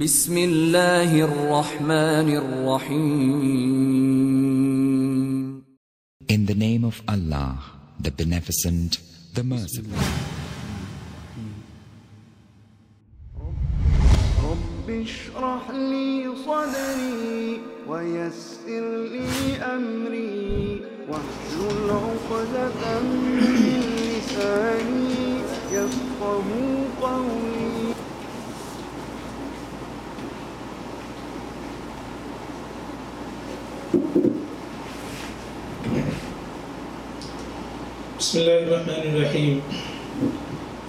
بسم اللہ الرحمن الرحیم. In the name of Allah, the Beneficent, the Merciful. رب اشرح لي صدري ويسر لي أمري واحلل عقدة من لساني يفقهوا قولي. بسم الله الرحمن الرحيم.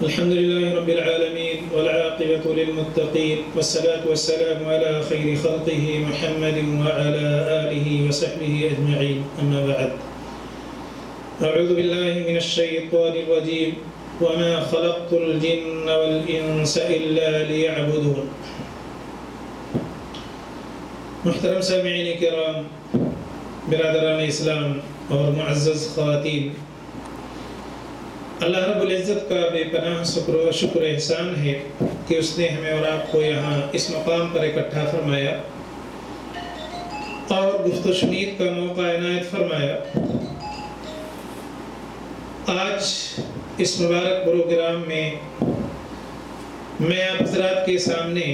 الحمد لله رب العالمين والعاقبة للمتقين والصلاة والسلام على خير خلقه محمد وعلى آله وصحبه أجمعين. أما بعد، أعوذ بالله من الشيطان الرجيم. وما خلقت الجن والإنس إلا ليعبدون. محترم سامعین کرام، برادران اسلام اور معزز خواتین، اللہ رب العزت کا بے پناہ شکر احسان ہے کہ اس نے ہمیں اور آپ کو یہاں اس مقام پر اکٹھا فرمایا اور گفت و شنید کا موقع عنایت فرمایا. آج اس مبارک پروگرام میں میں آپ حضرات کے سامنے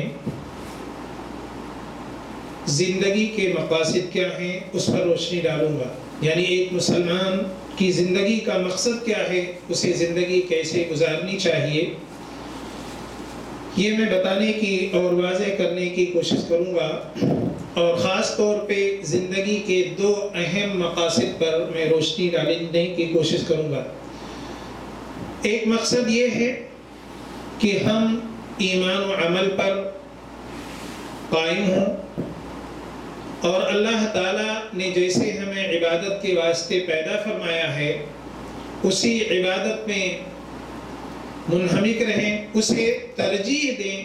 زندگی کے مقاصد کیا ہیں اس پر روشنی ڈالوں گا. یعنی ایک مسلمان کی زندگی کا مقصد کیا ہے، اسے زندگی کیسے گزارنی چاہیے، یہ میں بتانے کی اور واضح کرنے کی کوشش کروں گا. اور خاص طور پہ زندگی کے دو اہم مقاصد پر میں روشنی ڈالنے کی کوشش کروں گا. ایک مقصد یہ ہے کہ ہم ایمان و عمل پر قائم ہوں اور اللہ تعالیٰ نے جیسے ہمیں عبادت کے واسطے پیدا فرمایا ہے اسی عبادت میں منہمک رہیں، اسے ترجیح دیں،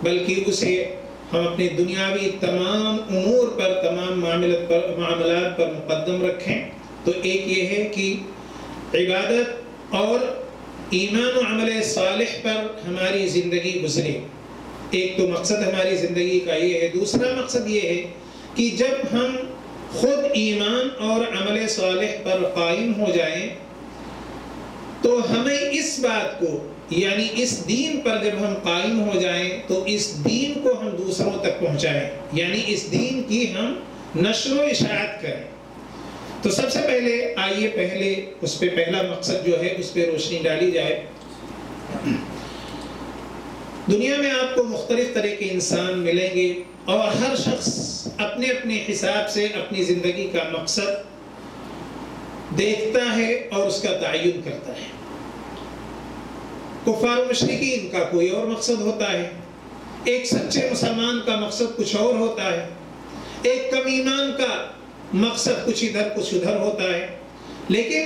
بلکہ اسے ہم اپنے دنیاوی تمام امور پر، تمام معاملات پر مقدم رکھیں. تو ایک یہ ہے کہ عبادت اور ایمان و عمل صالح پر ہماری زندگی گزرے. ایک تو مقصد ہماری زندگی کا یہ ہے. دوسرا مقصد یہ ہے کہ جب ہم خود ایمان اور عمل صالح پر قائم ہو جائیں تو ہمیں اس بات کو، یعنی اس دین پر جب ہم قائم ہو جائیں تو اس دین کو ہم دوسروں تک پہنچائیں، یعنی اس دین کی ہم نشر و اشاعت کریں. تو سب سے پہلے اس پہ پہلا مقصد جو ہے اس پہ روشنی ڈالی جائے. دنیا میں آپ کو مختلف طرح کے انسان ملیں گے اور ہر شخص اپنے اپنے حساب سے اپنی زندگی کا مقصد دیکھتا ہے اور اس کا تعین کرتا ہے. کفار و مشرکین کا کوئی اور مقصد ہوتا ہے، ایک سچے مسلمان کا مقصد کچھ اور ہوتا ہے، ایک کم ایمان کا مقصد کچھ ادھر کچھ ادھر ہوتا ہے. لیکن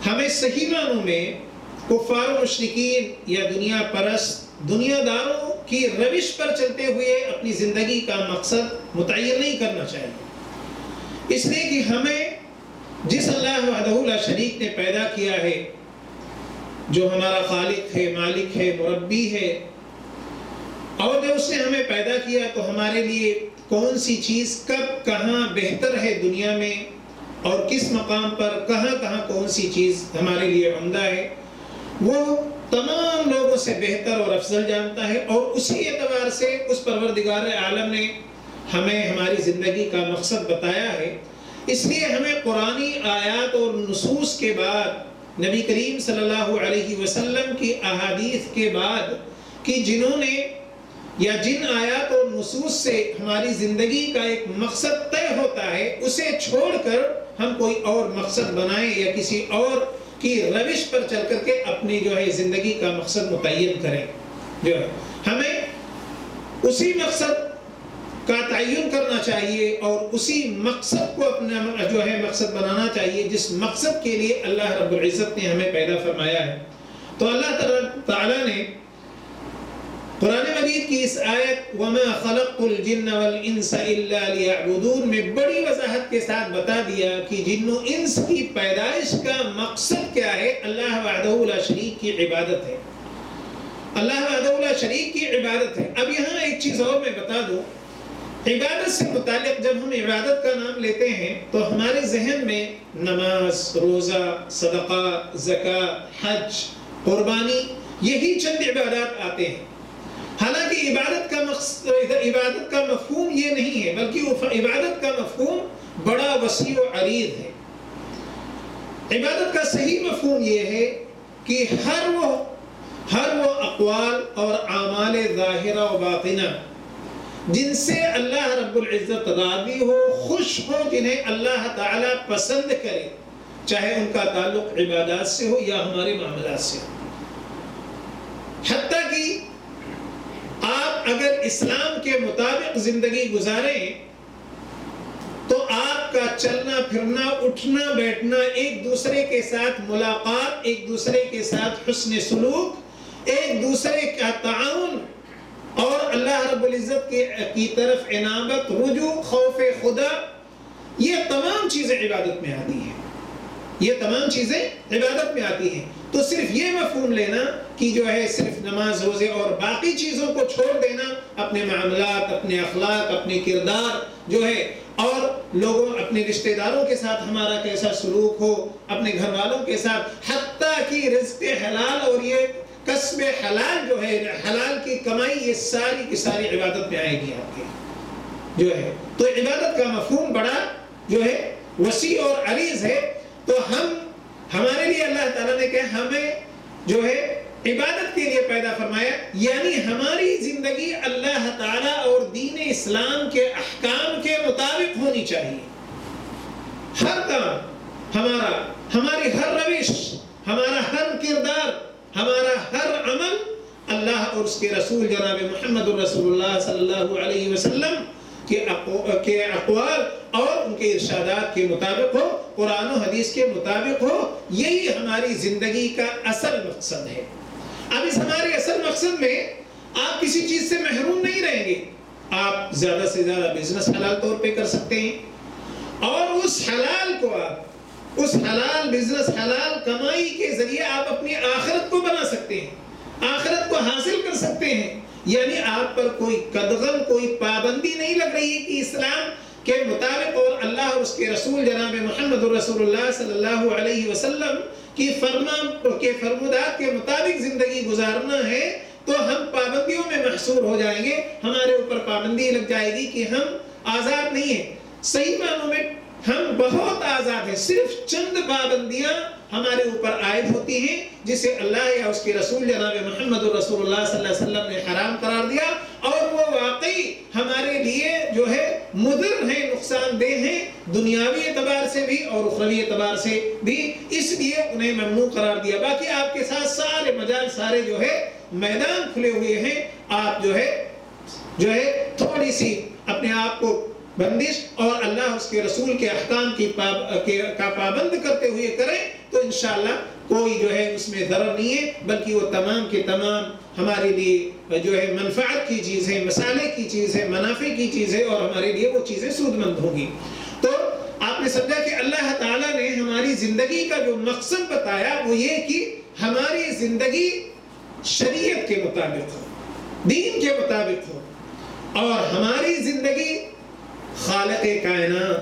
ہمیں صحیح معنوں میں کفار و مشرکین یا دنیا پرست دنیا داروں کی روش پر چلتے ہوئے اپنی زندگی کا مقصد متعین نہیں کرنا چاہیے. اس لیے کہ ہمیں جس اللہ وحدہ لا شریک نے پیدا کیا ہے، جو ہمارا خالق ہے، مالک ہے، مربی ہے، اور جب اس نے ہمیں پیدا کیا تو ہمارے لیے کون سی چیز کب کہاں بہتر ہے دنیا میں اور کس مقام پر کہاں کون سی چیز ہمارے لیے عمدہ ہے، وہ تمام لوگوں سے بہتر اور افضل جانتا ہے. اور اسی اعتبار سے اس پروردگار عالم نے ہمیں ہماری زندگی کا مقصد بتایا ہے. اس لیے ہمیں قرآنی آیات اور نصوص کے بعد، نبی کریم صلی اللہ علیہ وسلم کی احادیث کے بعد کہ جنہوں نے یا جن آیات اور نصوص سے ہماری زندگی کا ایک مقصد طے ہوتا ہے، اسے چھوڑ کر ہم کوئی اور مقصد بنائیں یا کسی اور کی روش پر چل کر کے اپنی جو ہے زندگی کا مقصد متعین کریں. جو ہے ہمیں اسی مقصد کا تعین کرنا چاہیے اور اسی مقصد کو اپنا جو ہے مقصد بنانا چاہیے جس مقصد کے لیے اللہ رب العزت نے ہمیں پیدا فرمایا ہے. تو اللہ تعالیٰ نے قرآن مجید کی اس آیت وَمَا خَلَقْتُ الْجِنَّ وَالْإِنسَ إِلَّا لِيَعْبُدُونَ میں بڑی وضاحت کے ساتھ بتا دیا کہ جن و انس کی پیدائش کا مقصد کیا ہے. اللہ وحدہ لا شریک کی عبادت ہے. اللہ وحدہ لا شریک کی عبادت ہے۔ اب یہاں ایک چیز اور میں بتا دوں، عبادت سے متعلق جب ہم عبادت کا نام لیتے ہیں تو ہمارے ذہن میں نماز، روزہ، صدقہ، زکوٰۃ، حج، قربانی، یہی چند عبادات آتے ہیں۔ حالانکہ عبادت کا مفہوم یہ نہیں ہے، بلکہ عبادت کا مفہوم بڑا وسیع و عریض ہے۔ عبادت کا صحیح مفہوم یہ ہے کہ ہر وہ اقوال اور اعمال ظاہرہ و باطنہ جن سے اللہ رب العزت راضی ہو، خوش ہو، جنہیں اللہ تعالیٰ پسند کرے، چاہے ان کا تعلق عبادات سے ہو یا ہمارے معاملات سے ہو۔ حتیٰ کہ آپ اگر اسلام کے مطابق زندگی گزاریں تو آپ کا چلنا پھرنا، اٹھنا بیٹھنا، ایک دوسرے کے ساتھ ملاقات، ایک دوسرے کے ساتھ حسن سلوک، ایک دوسرے کا تعاون اور اللہ رب العزت کی طرف عنابت، رجوع، خوف خدا، یہ تمام چیزیں عبادت میں آتی ہیں۔ یہ تمام چیزیں عبادت میں آتی ہیں۔ تو صرف یہ مفہوم لینا کہ جو ہے صرف نماز، روزے اور باقی چیزوں کو چھوڑ دینا، اپنے معاملات، اپنے اخلاق، اپنے کردار جو ہے، اور لوگوں، اپنے رشتہ داروں کے ساتھ ہمارا کیسا سلوک ہو، اپنے گھر والوں کے ساتھ، حتیٰ کہ رزق حلال اور یہ کسب حلال جو ہے، حلال کی کمائی، یہ ساری کی ساری عبادت میں آئے گی آپ کے جو ہے۔ تو عبادت کا مفہوم بڑا جو ہے وسیع اور عریض ہے۔ تو ہمارے لیے اللہ تعالیٰ نے کہا ہمیں جو ہے عبادت کے لیے پیدا فرمایا، یعنی ہماری زندگی اللہ تعالیٰ اور دین اسلام کے احکام کے مطابق ہونی چاہیے۔ ہر کام ہماری ہر روش، ہمارا ہر کردار، ہمارا ہر عمل اللہ اور اس کے رسول جناب محمد رسول اللہ صلی اللہ علیہ وسلم کے اقوال اور ان کے ارشادات کے مطابق ہو، قرآن و حدیث کے مطابق ہو۔ یہی ہماری زندگی کا اصل مقصد ہے۔ اب اس ہمارے اصل مقصد میں آپ کسی چیز سے محروم نہیں رہیں گے۔ آپ زیادہ سے زیادہ بزنس حلال طور پہ کر سکتے ہیں، اور اس حلال کو آپ، اس حلال بزنس، حلال کمائی کے ذریعے آپ اپنی آخرت کو بنا سکتے ہیں، آخرت کو حاصل کر سکتے ہیں۔ یعنی آپ پر کوئی قدغن، کوئی پابندی نہیں لگ رہی ہے کہ اسلام کے مطابق اور اللہ اور اس کے رسول جناب محمد رسول اللہ صلی اللہ علیہ وسلم کی فرمودات کے مطابق زندگی گزارنا ہے تو ہم پابندیوں میں محصور ہو جائیں گے۔ ہمارے اوپر پابندی لگ جائے گی کہ ہم آزاد نہیں ہیں۔ صحیح معنوں میں ہم بہت آزاد ہیں، صرف چند پابندیاں ہمارے اوپر عائد ہوتی ہیں جسے اللہ یا اس کے رسول جناب محمد رسول اللہ صلی اللہ علیہ وسلم نے حرام قرار دیا، اور وہ واقعی ہمارے لیے جو ہے مضر ہیں، نقصان دہ ہیں، دنیاوی اعتبار سے بھی اور اخروی اعتبار سے بھی، اس لیے انہیں ممنوع قرار دیا۔ باقی آپ کے ساتھ سارے مجال، سارے جو ہے میدان کھلے ہوئے ہیں۔ آپ جو ہے تھوڑی سی اپنے آپ کو بندش اور اللہ اس کے رسول کے احکام کا پابند کرتے ہوئے کریں تو انشاءاللہ کوئی جو ہے اس میں ضرر نہیں ہے، بلکہ وہ تمام کے تمام ہمارے لیے جو ہے منفعت کی چیز ہے، مصالح کی چیز ہے، منافع کی چیز ہے، اور ہمارے لیے وہ چیزیں سود مند ہوں گی۔ تو آپ نے سمجھا کہ اللہ تعالیٰ نے ہماری زندگی کا جو مقصد بتایا وہ یہ کہ ہماری زندگی شریعت کے مطابق ہو، دین کے مطابق ہو، اور ہماری زندگی خالق کائنات،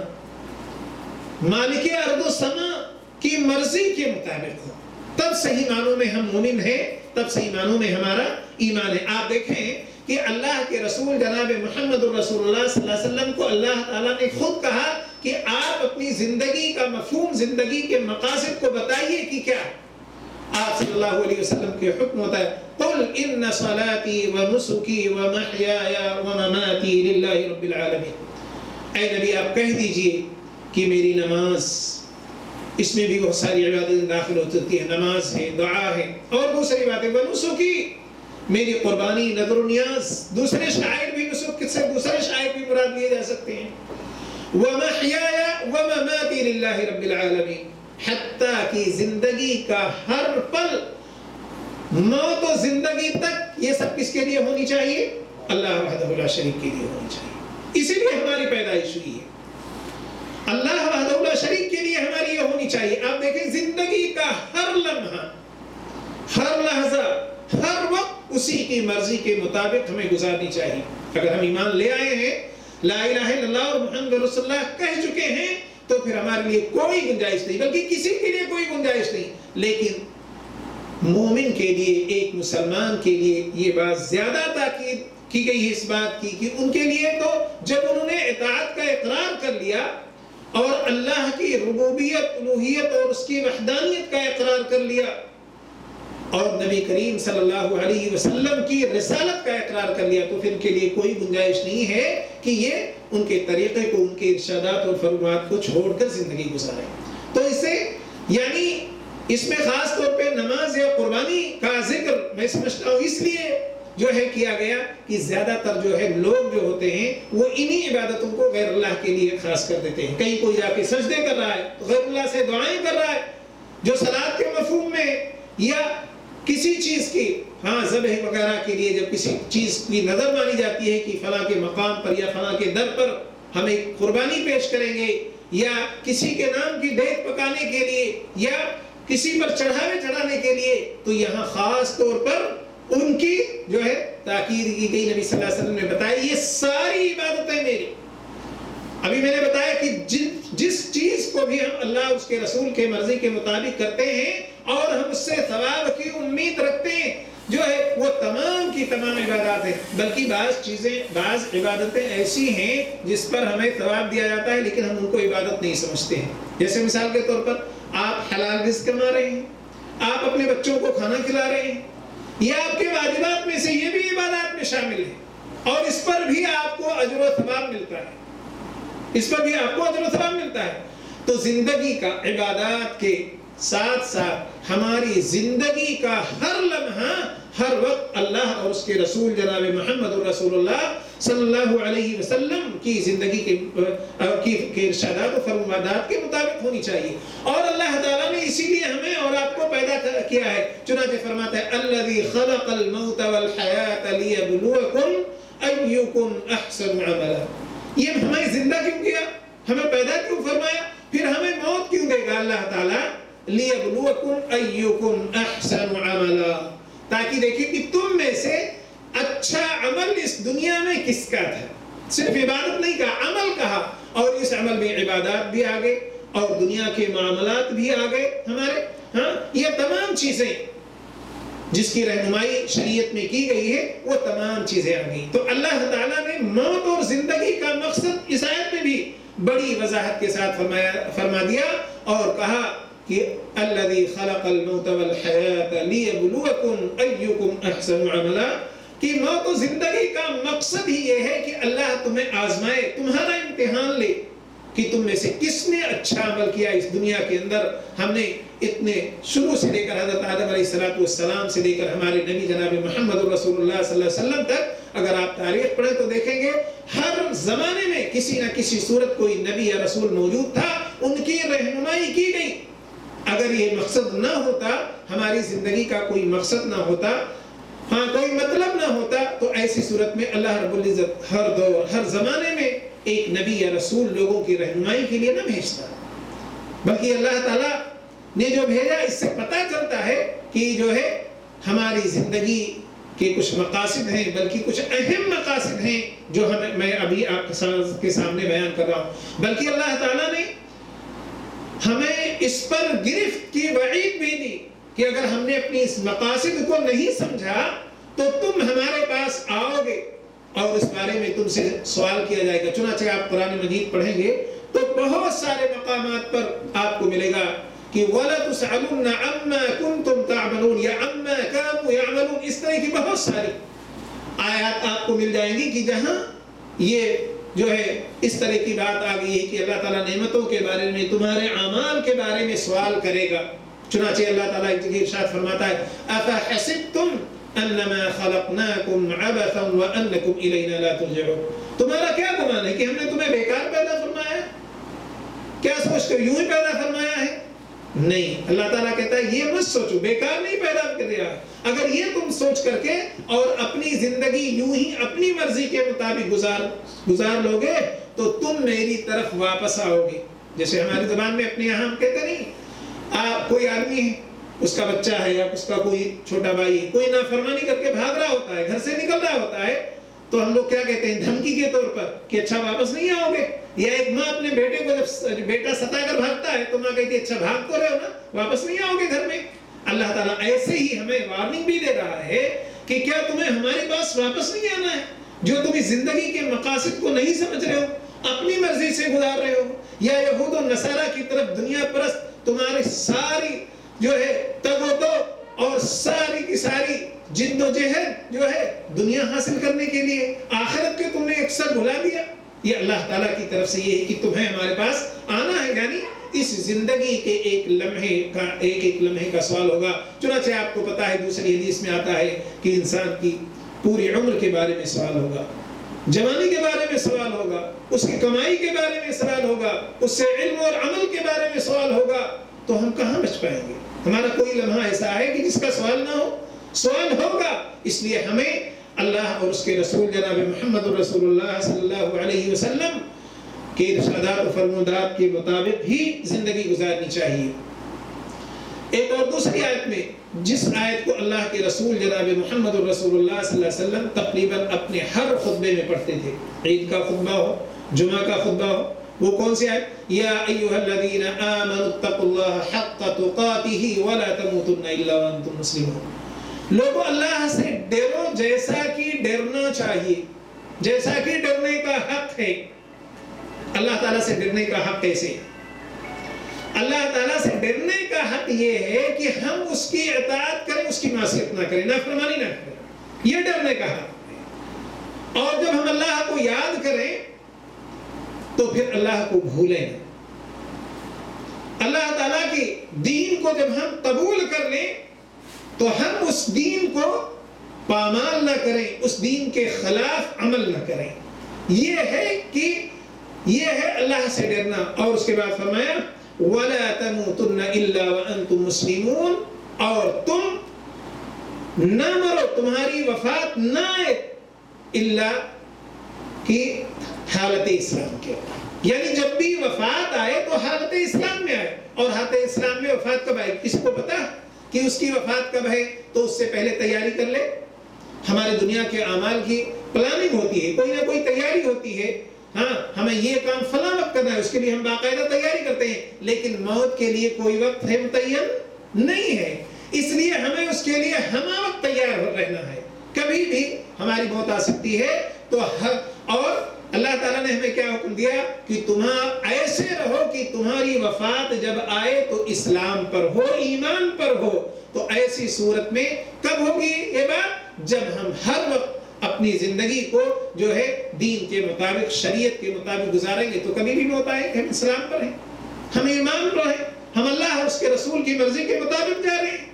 مالک ارض و سما کی مرضی کے مطابق ہو، تب صحیح معنوں میں ہم مومن ہیں، تب صحیح معنوں میں ہمارا ایمان ہے۔ آپ دیکھیں کہ اللہ کے رسول جناب محمد رسول اللہ صلی اللہ علیہ وسلم کو اللہ تعالیٰ نے خود کہا کہ آپ اپنی زندگی کا مفہوم، زندگی کے مقاصد کو بتائیے کہ کیا۔ آپ صلی اللہ علیہ وسلم کے حکم ہوتا ہے قل ان صلاتی و نسکی و محیایا و مماتی للہ رب العالمین۔ اے نبی آپ کہہ دیجئے کہ میری نماز، اس میں بھی بہت ساری عبادتیں داخل ہوتی ہیں، نماز ہے، دعا ہے اور دوسری باتیں، ونسکی میری قربانی، نذر و نیاز، دوسرے شعائر بھی، نسک سے دوسرے شعائر بھی مراد لیے جا سکتے ہیں، ومحیایا ومماتی للہ رب العالمین، حتیٰ کہ زندگی کا ہر پل، موت و زندگی تک، یہ سب کس کے لیے ہونی چاہیے؟ اللہ وحدہ لا شریک کے لیے ہونی چاہیے۔ اسی لیے ہماری پیدائش ہوئی ہے، اللہ وحدہ لا شریک کے لیے ہماری یہ ہونی چاہیے۔ آپ دیکھیں زندگی کا ہر لمحہ، ہر لحظہ، ہر وقت اسی کی مرضی کے مطابق ہمیں گزارنی چاہیے. اگر ہم ایمان لے آئے ہیں، لا الہ الا اللہ اور محمد رسول اللہ کہہ چکے ہیں، تو پھر ہمارے لیے کوئی گنجائش نہیں، بلکہ کسی کے لیے کوئی گنجائش نہیں. لیکن مومن کے لیے، ایک مسلمان کے لیے یہ بات زیادہ تاکید کی گئی ہے اس بات کی کہ ان کے لیے تو جب انہوں نے اطاعت کا اقرار کر لیا اور اللہ کی ربوبیت، الوہیت اور اس کی وحدانیت کا اقرار کر لیا اور نبی کریم صلی اللہ علیہ وسلم کی رسالت کا اقرار کر لیا، تو پھر ان کے لیے کوئی گنجائش نہیں ہے کہ یہ ان کے طریقے کو، ان کے ارشادات اور فرمات کو چھوڑ کر زندگی گزاریں. تو اس سے یعنی اس میں خاص طور پہ نماز یا قربانی کا ذکر میں سمجھتا ہوں اس لیے جو ہے کیا گیا کہ زیادہ تر جو ہے لوگ جو ہوتے ہیں وہ انہی عبادتوں کو غیر اللہ کے لیے خاص کر دیتے ہیں. کہیں کوئی جا کے سجدے کر رہا ہے تو غیر اللہ سے دعائیں کر رہا ہے، جو صلاۃ کے مفہوم میں یا کسی چیز کی ذبح وغیرہ کے لیے جب کسی چیز کی نظر مانی جاتی ہے کہ فلاں کے مقام پر یا فلاں کے در پر ہمیں قربانی پیش کریں گے، یا کسی کے نام کی دیگ پکانے کے لیے یا کسی پر چڑھاوے چڑھانے کے لیے، تو یہاں خاص طور پر ان کی جو ہے تاکید کی گئی. نبی صلی اللہ علیہ وسلم نے بتایا یہ ساری عبادتیں میری. ابھی میں نے بتایا کہ جس چیز کو بھی ہم اللہ اس کے رسول کے مرضی کے مطابق کرتے ہیں اور ہم اس سے ثواب کی امید رکھتے ہیں، جو ہے وہ تمام کی تمام عبادات ہیں. بلکہ بعض عبادتیں ایسی ہیں جس پر ہمیں ثواب دیا جاتا ہے لیکن ہم ان کو عبادت نہیں سمجھتے ہیں. جیسے مثال کے طور پر آپ حلال رزق کما رہے ہیں، آپ اپنے بچوں کو کھانا کھلا رہے ہیں، یہ آپ کے واجبات میں سے یہ بھی عبادات میں شامل ہے اور اس پر بھی آپ کو اجر و ثواب ملتا ہے، اس پر بھی آپ کو اجر و ثواب ملتا ہے. تو زندگی کا عبادات کے ساتھ ساتھ ہماری زندگی کا ہر لمحہ ہر وقت اللہ اور اس کے رسول جناب محمد رسول اللہ صلی اللہ علیہ وسلم کی زندگی کے ارشادات و فرمودات کے مطابق ہونی چاہیے. اور اللہ تعالیٰ نے اسی لیے ہمیں اور آپ کو پیدا کیا ہے. چنانچہ فرماتا ہے الذی خلق الموت والحیات لیبلوکم ایکم احسن عملا. یہ ہمیں زندہ کیوں کیا، ہمیں پیدا کیوں فرمایا، پھر ہمیں موت کیوں دے گا اللہ تعالیٰ؟ لیبلوکم ایکم احسن عملا، تاکہ دیکھیں کہ تم میں سے اچھا عمل اس دنیا میں کس کا تھا. صرف عبادت نہیں کہا، عمل کہا، اور اس عمل میں عبادات بھی آ گئے اور دنیا کے معاملات بھی آ گئے ہمارے. یہ تمام چیزیں جس کی رہنمائی شریعت میں کی گئی ہے وہ تمام چیزیں آ گئی. تو اللہ تعالیٰ نے موت اور زندگی کا مقصد اس آیت میں بھی بڑی وضاحت کے ساتھ فرما دیا اور کہا کہ الذی خلق الموت والحیات لیبلوکم ایکم احسن عملا، کہ موت و زندگی کا مقصد ہی یہ ہے کہ اللہ تمہیں آزمائے، تمہارا امتحان لے کہ تم میں سے کس نے اچھا عمل کیا اس دنیا کے اندر. ہم نے اتنے شروع سے لے کر حضرت آدم علیہ السلام سے لے کر ہمارے نبی جناب محمد رسول اللہ صلی اللہ علیہ وسلم تک اگر آپ تاریخ پڑھیں تو دیکھیں گے ہر زمانے میں کسی نہ کسی صورت کوئی نبی یا رسول موجود تھا، ان کی رہنمائی کی گئی. اگر یہ مقصد نہ ہوتا، ہماری زندگی کا کوئی مقصد نہ ہوتا، کوئی مطلب نہ ہوتا، تو ایسی صورت میں اللہ رب العزت ہر دور ہر زمانے میں ایک نبی یا رسول لوگوں کی رہنمائی کے لیے نہ بھیجتا، بلکہ اللہ تعالیٰ نے جو بھیجا اس سے پتہ چلتا ہے کہ جو ہے ہماری زندگی کے کچھ مقاصد ہیں، بلکہ کچھ اہم مقاصد ہیں جو میں ابھی آپ کے سامنے بیان کر رہا ہوں. بلکہ اللہ تعالیٰ نے ہمیں اس پر گرفت کی وعید بھی دی کہ اگر ہم نے اپنی اس مقاصد کو نہیں سمجھا تو تم ہمارے پاس آؤ گے اور اس بارے میں تم سے سوال کیا جائے گا. چنانچہ آپ قرآن مجید پڑھیں گے تو بہت سارے مقامات پر آپ کو ملے گا کہ وَلَتُسْأَلُنَّ عَمَّا كُنْتُمْ تَعْمَلُونَ یا عَمَّا كَانُوا يَعْمَلُونَ، اس طرح کی بہت ساری آیات آپ کو مل جائیں گی کہ جہاں یہ جو ہے اس طرح کی بات آ گئی ہے کہ اللہ تعالیٰ نعمتوں کے بارے میں، تمہارے اعمال کے بارے میں سوال کرے گا. چنانچہ اللہ تعالیٰ ایک جگہ ارشاد فرماتا ہے أَفَحَسِبْتُمْ أَنَّمَا خَلَقْنَاكُمْ عَبَثًا وَأَنَّكُمْ إِلَيْنَا لَا تُرْجَعُونَ. تمہارا کیا گمان ہے کہ ہم نے تمہیں بیکار پیدا فرمایا ہے؟ کیا سوچ کر یوں ہی پیدا فرمایا ہے؟ نہیں. اللہ تعالیٰ کہتا ہے یہ مت سوچو، بیکار نہیں پیدا کر دیا. اگر یہ تم سوچ کر کے اور اپنی زندگی یوں ہی اپنی مرضی کے مطابق گزار لوگے تو تم میری طرف واپس آؤ گے. جیسے ہماری زبان میں اپنے یہاں ہم کہتے نہیں، کوئی آدمی ہے اس کا بچہ ہے یا اس کا کوئی چھوٹا بھائی ہے، کوئی نافرمانی کر کے بھاگ رہا ہوتا ہے، گھر سے نکل رہا ہوتا ہے، تو ہم لوگ کیا کہتے ہیں دھمکی کے طور پر کہ اچھا واپس نہیں آؤ گے. یا ایک ماں اپنے بیٹے کو جب بیٹا ستا کر بھاگتا ہے تو ماں کہتی ہے اچھا بھاگ تو رہے ہو نا، واپس نہیں آؤ گے گھر میں. اللہ تعالیٰ ایسے ہی ہمیں وارننگ بھی دے رہا ہے کہ کیا تمہیں ہمارے پاس واپس نہیں آنا ہے؟ جو تم اس زندگی کے مقاصد کو نہیں سمجھ رہے ہو، اپنی مرضی سے گزار رہے ہو، یا یہود و نصارہ کی طرف دنیا پرست تمہاری ساری جو ہے تگ و دو اور ساری کی ساری جد و جہد جو ہے دنیا حاصل کرنے کے لیے، آخرت کے تم نے اکثر بھلا دیا. یہ اللہ تعالیٰ کی طرف سے یہ ہے کہ تمہیں ہمارے پاس آنا ہے، یعنی اس زندگی کے ایک لمحے کا سوال ہوگا. چنانچہ آپ کو پتا ہے دوسری حدیث میں آتا ہے کہ انسان کی پوری عمر کے بارے میں سوال ہوگا، جوانی کے بارے میں سوال ہوگا، اس کی کمائی کے بارے میں سوال ہوگا، اس سے علم اور عمل کے بارے میں سوال ہوگا. تو ہم کہاں بچ پائیں گے؟ ہمارا کوئی لمحہ ایسا ہے کہ جس کا سوال نہ ہو؟ سوال ہوگا. اس لیے ہمیں اللہ اور اس کے رسول جناب محمد رسول اللہ صلی اللہ علیہ وسلم کے ارشادات و فرمودات کے مطابق ہی زندگی گزارنی چاہیے. ایک اور دوسری آیت میں، جس آیت کو اللہ کے رسول جناب محمد رسول اللہ صلی اللہ علیہ وسلم تقریباً اپنے ہر خطبے میں پڑھتے تھے، عید کا خطبہ ہو، جمعہ کا خطبہ ہو، وہ کون سی آیت؟ یا ایھا الذین آمنوا اتقوا اللہ حق تقاتہ ولا تموتن الا وانتم مسلمون. لوگوں اللہ سے ڈرو جیسا کہ ڈرنا چاہیے، جیسا کہ ڈرنے کا حق ہے. اللہ تعالیٰ سے ڈرنے کا حق کیسے؟ اللہ تعالیٰ سے ڈرنے کا حق یہ ہے کہ ہم اس کی اطاعت کریں، اس کی معصیت نہ کریں، نافرمانی نہ کریں. یہ ڈرنے کا حق ہے. اور جب ہم اللہ کو یاد کریں تو پھر اللہ کو بھولیں نہ. اللہ تعالیٰ کی دین کو جب ہم قبول کر لیں تو ہم اس دین کو پامال نہ کریں، اس دین کے خلاف عمل نہ کریں. یہ ہے اللہ سے ڈرنا. اور اس کے بعد فرمایا وَلَا تَمُوتُنَّ إِلَّا وَأَنْتُمْ مُسْلِمُونَ، اور تم نہ مرو، تمہاری وفات نہ آئے الا کی حالت اسلام کے. یعنی جب بھی وفات آئے تو حالت اسلام میں آئے. اور حالت اسلام میں وفات کب آئے کسی کو پتا کہ اس کی وفات کب ہے؟ تو اس سے پہلے تیاری کر لے. ہمارے دنیا کے اعمال کی پلاننگ ہوتی ہے، کوئی نہ کوئی تیاری ہوتی ہے. ہاں ہمیں یہ کام فلاں وقت کرنا ہے، اس کے لیے ہم باقاعدہ تیاری کرتے ہیں، لیکن موت کے لیے کوئی وقت ہے متعین نہیں ہے. اس لیے ہمیں اس کے لیے ہم وقت تیار رہنا ہے. کبھی بھی ہماری موت آ سکتی ہے. تو اور اللہ تعالیٰ نے ہمیں کیا حکم دیا کہ تمہاں ایسے رہو کہ تمہاری وفات جب آئے تو اسلام پر ہو، ایمان پر ہو. تو ایسی صورت میں کب ہوگی یہ بات؟ جب ہم ہر وقت اپنی زندگی کو جو ہے دین کے مطابق، شریعت کے مطابق گزاریں گے. تو کبھی بھی موت آئے کہ ہم اسلام پر ہیں، ہم ایمان پر ہیں، ہم اللہ اور اس کے رسول کی مرضی کے مطابق جا رہے ہیں،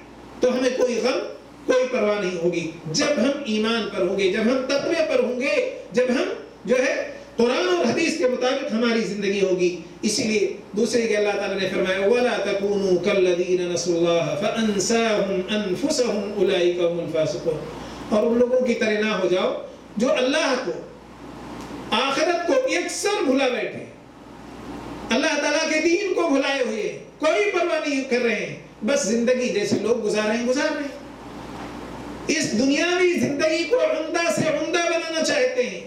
تو ہمیں کوئی غم، کوئی پرواہ نہیں ہوگی. جب ہم ایمان پر ہوں گے، جب ہم تقوی پر ہوں گے، جب ہم جو ہے قرآن اور حدیث کے مطابق ہماری زندگی ہوگی. اسی لیے دوسرے کہ اللہ تعالیٰ نے فرمایا وَلَا تَكُونُوا كَالَّذِينَ نَسُوا اللَّهَ فَأَنسَاهُمْ أَنفُسَهُمْ أُولَٰئِكَ هُمُ الْفَاسِقُونَ. اور ان لوگوں کی طرح نہ ہو جاؤ جو اللہ کو، آخرت کو یکسر بھلا بیٹھے، اللہ تعالیٰ کے دین کو بھلائے ہوئے، کوئی پرواہ نہیں کر رہے ہیں، بس زندگی جیسے لوگ گزار رہے ہیں. اس دنیاوی زندگی کو عمدہ سے عمدہ بنانا چاہتے ہیں،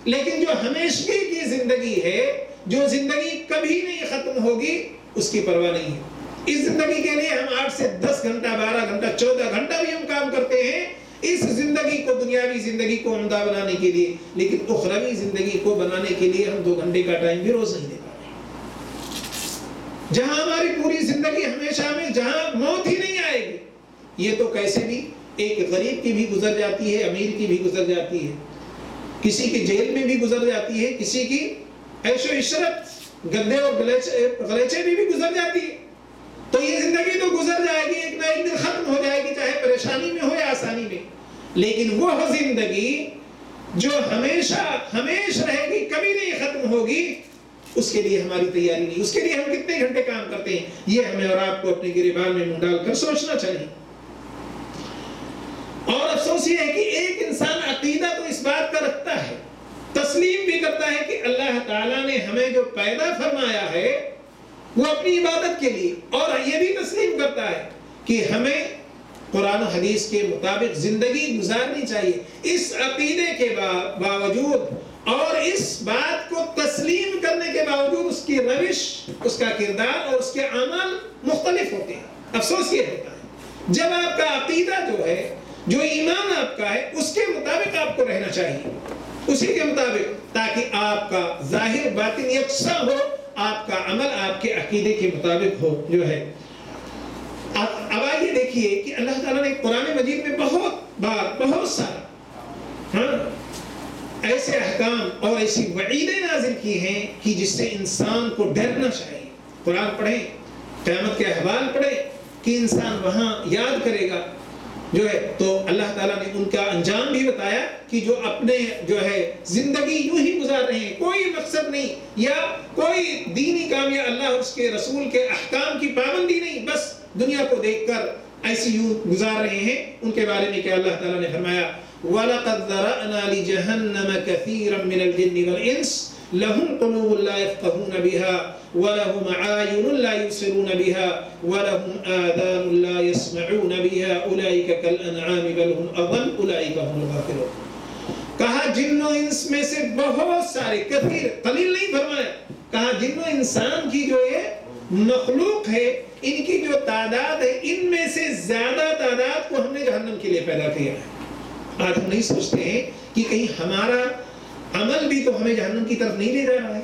لیکن جو ہمیشگی کی زندگی ہے، جو زندگی کبھی نہیں ختم ہوگی، اس کی پرواہ نہیں ہے. اس زندگی کے لیے ہم 8 سے 10 گھنٹہ، 12 گھنٹہ، 14 گھنٹہ بھی ہم کام کرتے ہیں اس زندگی کو، دنیاوی زندگی کو عمدہ بنانے کے لیے، لیکن اخروی زندگی کو بنانے کے لیے ہم 2 گھنٹے کا ٹائم بھی روز نہیں دے پاتے. جہاں ہماری پوری زندگی ہمیشہ میں جہاں موت ہی نہیں آئے گی. یہ تو کیسے بھی ایک غریب کی بھی گزر جاتی ہے، امیر کی بھی گزر جاتی ہے، کسی کی جیل میں بھی گزر جاتی ہے، کسی کی عیش و عشرت، گدے اور غلیچے بھی گزر جاتی ہے. تو یہ زندگی تو گزر جائے گی، ایک نہ ایک دن ختم ہو جائے گی، چاہے پریشانی میں ہو یا آسانی میں. لیکن وہ زندگی جو ہمیشہ رہے گی، کبھی نہیں ختم ہوگی، اس کے لیے ہماری تیاری نہیں. اس کے لیے ہم کتنے گھنٹے کام کرتے ہیں، یہ ہمیں اور آپ کو اپنے گریبان میں منہ ڈال کر سوچنا چاہیے. اور افسوس یہ ہے کہ ایک انسان عقیدہ تو اس بات کا رکھتا ہے، تسلیم بھی کرتا ہے کہ اللہ تعالیٰ نے ہمیں جو پیدا فرمایا ہے وہ اپنی عبادت کے لیے، اور یہ بھی تسلیم کرتا ہے کہ ہمیں قرآن و حدیث کے مطابق زندگی گزارنی چاہیے. اس عقیدے کے باوجود اور اس بات کو تسلیم کرنے کے باوجود اس کی روش، اس کا کردار اور اس کے اعمال مختلف ہوتے ہیں. افسوس یہ ہوتا ہے جب آپ کا عقیدہ جو ہے، جو ایمان آپ کا ہے، اس کے مطابق آپ کو رہنا چاہیے، اسی کے مطابق، تاکہ آپ کا ظاہر باطن یکساں ہو، آپ کا عمل آپ کے عقیدے کے مطابق ہو جو ہے. اب آئیے دیکھیے کہ اللہ تعالیٰ نے قرآن مجید میں بہت سارا ایسے احکام اور ایسی وعیدیں نازل کی ہیں کہ جس سے انسان کو ڈرنا چاہیے. قرآن پڑھیں، قیامت کے احوال پڑھیں کہ انسان وہاں یاد کرے گا جو ہے. تو اللہ تعالیٰ نے ان کا انجام بھی بتایا کہ جو اپنے جو ہے زندگی یوں ہی گزار رہے ہیں، کوئی مقصد نہیں یا کوئی دینی کام یا اللہ اور اس کے رسول کے احکام کی پابندی نہیں، بس دنیا کو دیکھ کر ایسی یوں گزار رہے ہیں. ان کے بارے میں کیا اللہ تعالیٰ نے فرمایا، وَلَقَدْ ذَرَأْنَا لِجَهَنَّمَ كَثِيرًا مِنَ الْجِنِّ وَالْإِنسِ لهم قلوب لا يفقهون بها ولهم أعين لا يبصرون بها ولهم آذان لا يسمعون بها أولئك كالأنعام بل هم أضل أولئك هم الغافلون. کہا جن و انس میں سے بہت سارے، کثیر قلیل نہیں فرمایا، کہا جن و انسان کی جو یہ مخلوق ہے، ان کی جو تعداد ہے، ان میں سے زیادہ تعداد کو ہم نے جہنم کے لیے پیدا کیا ہے. آج ہم نہیں سوچتے ہیں کہ کہیں ہمارا عمل بھی تو ہمیں جہنم کی طرف نہیں لے جا رہا ہے،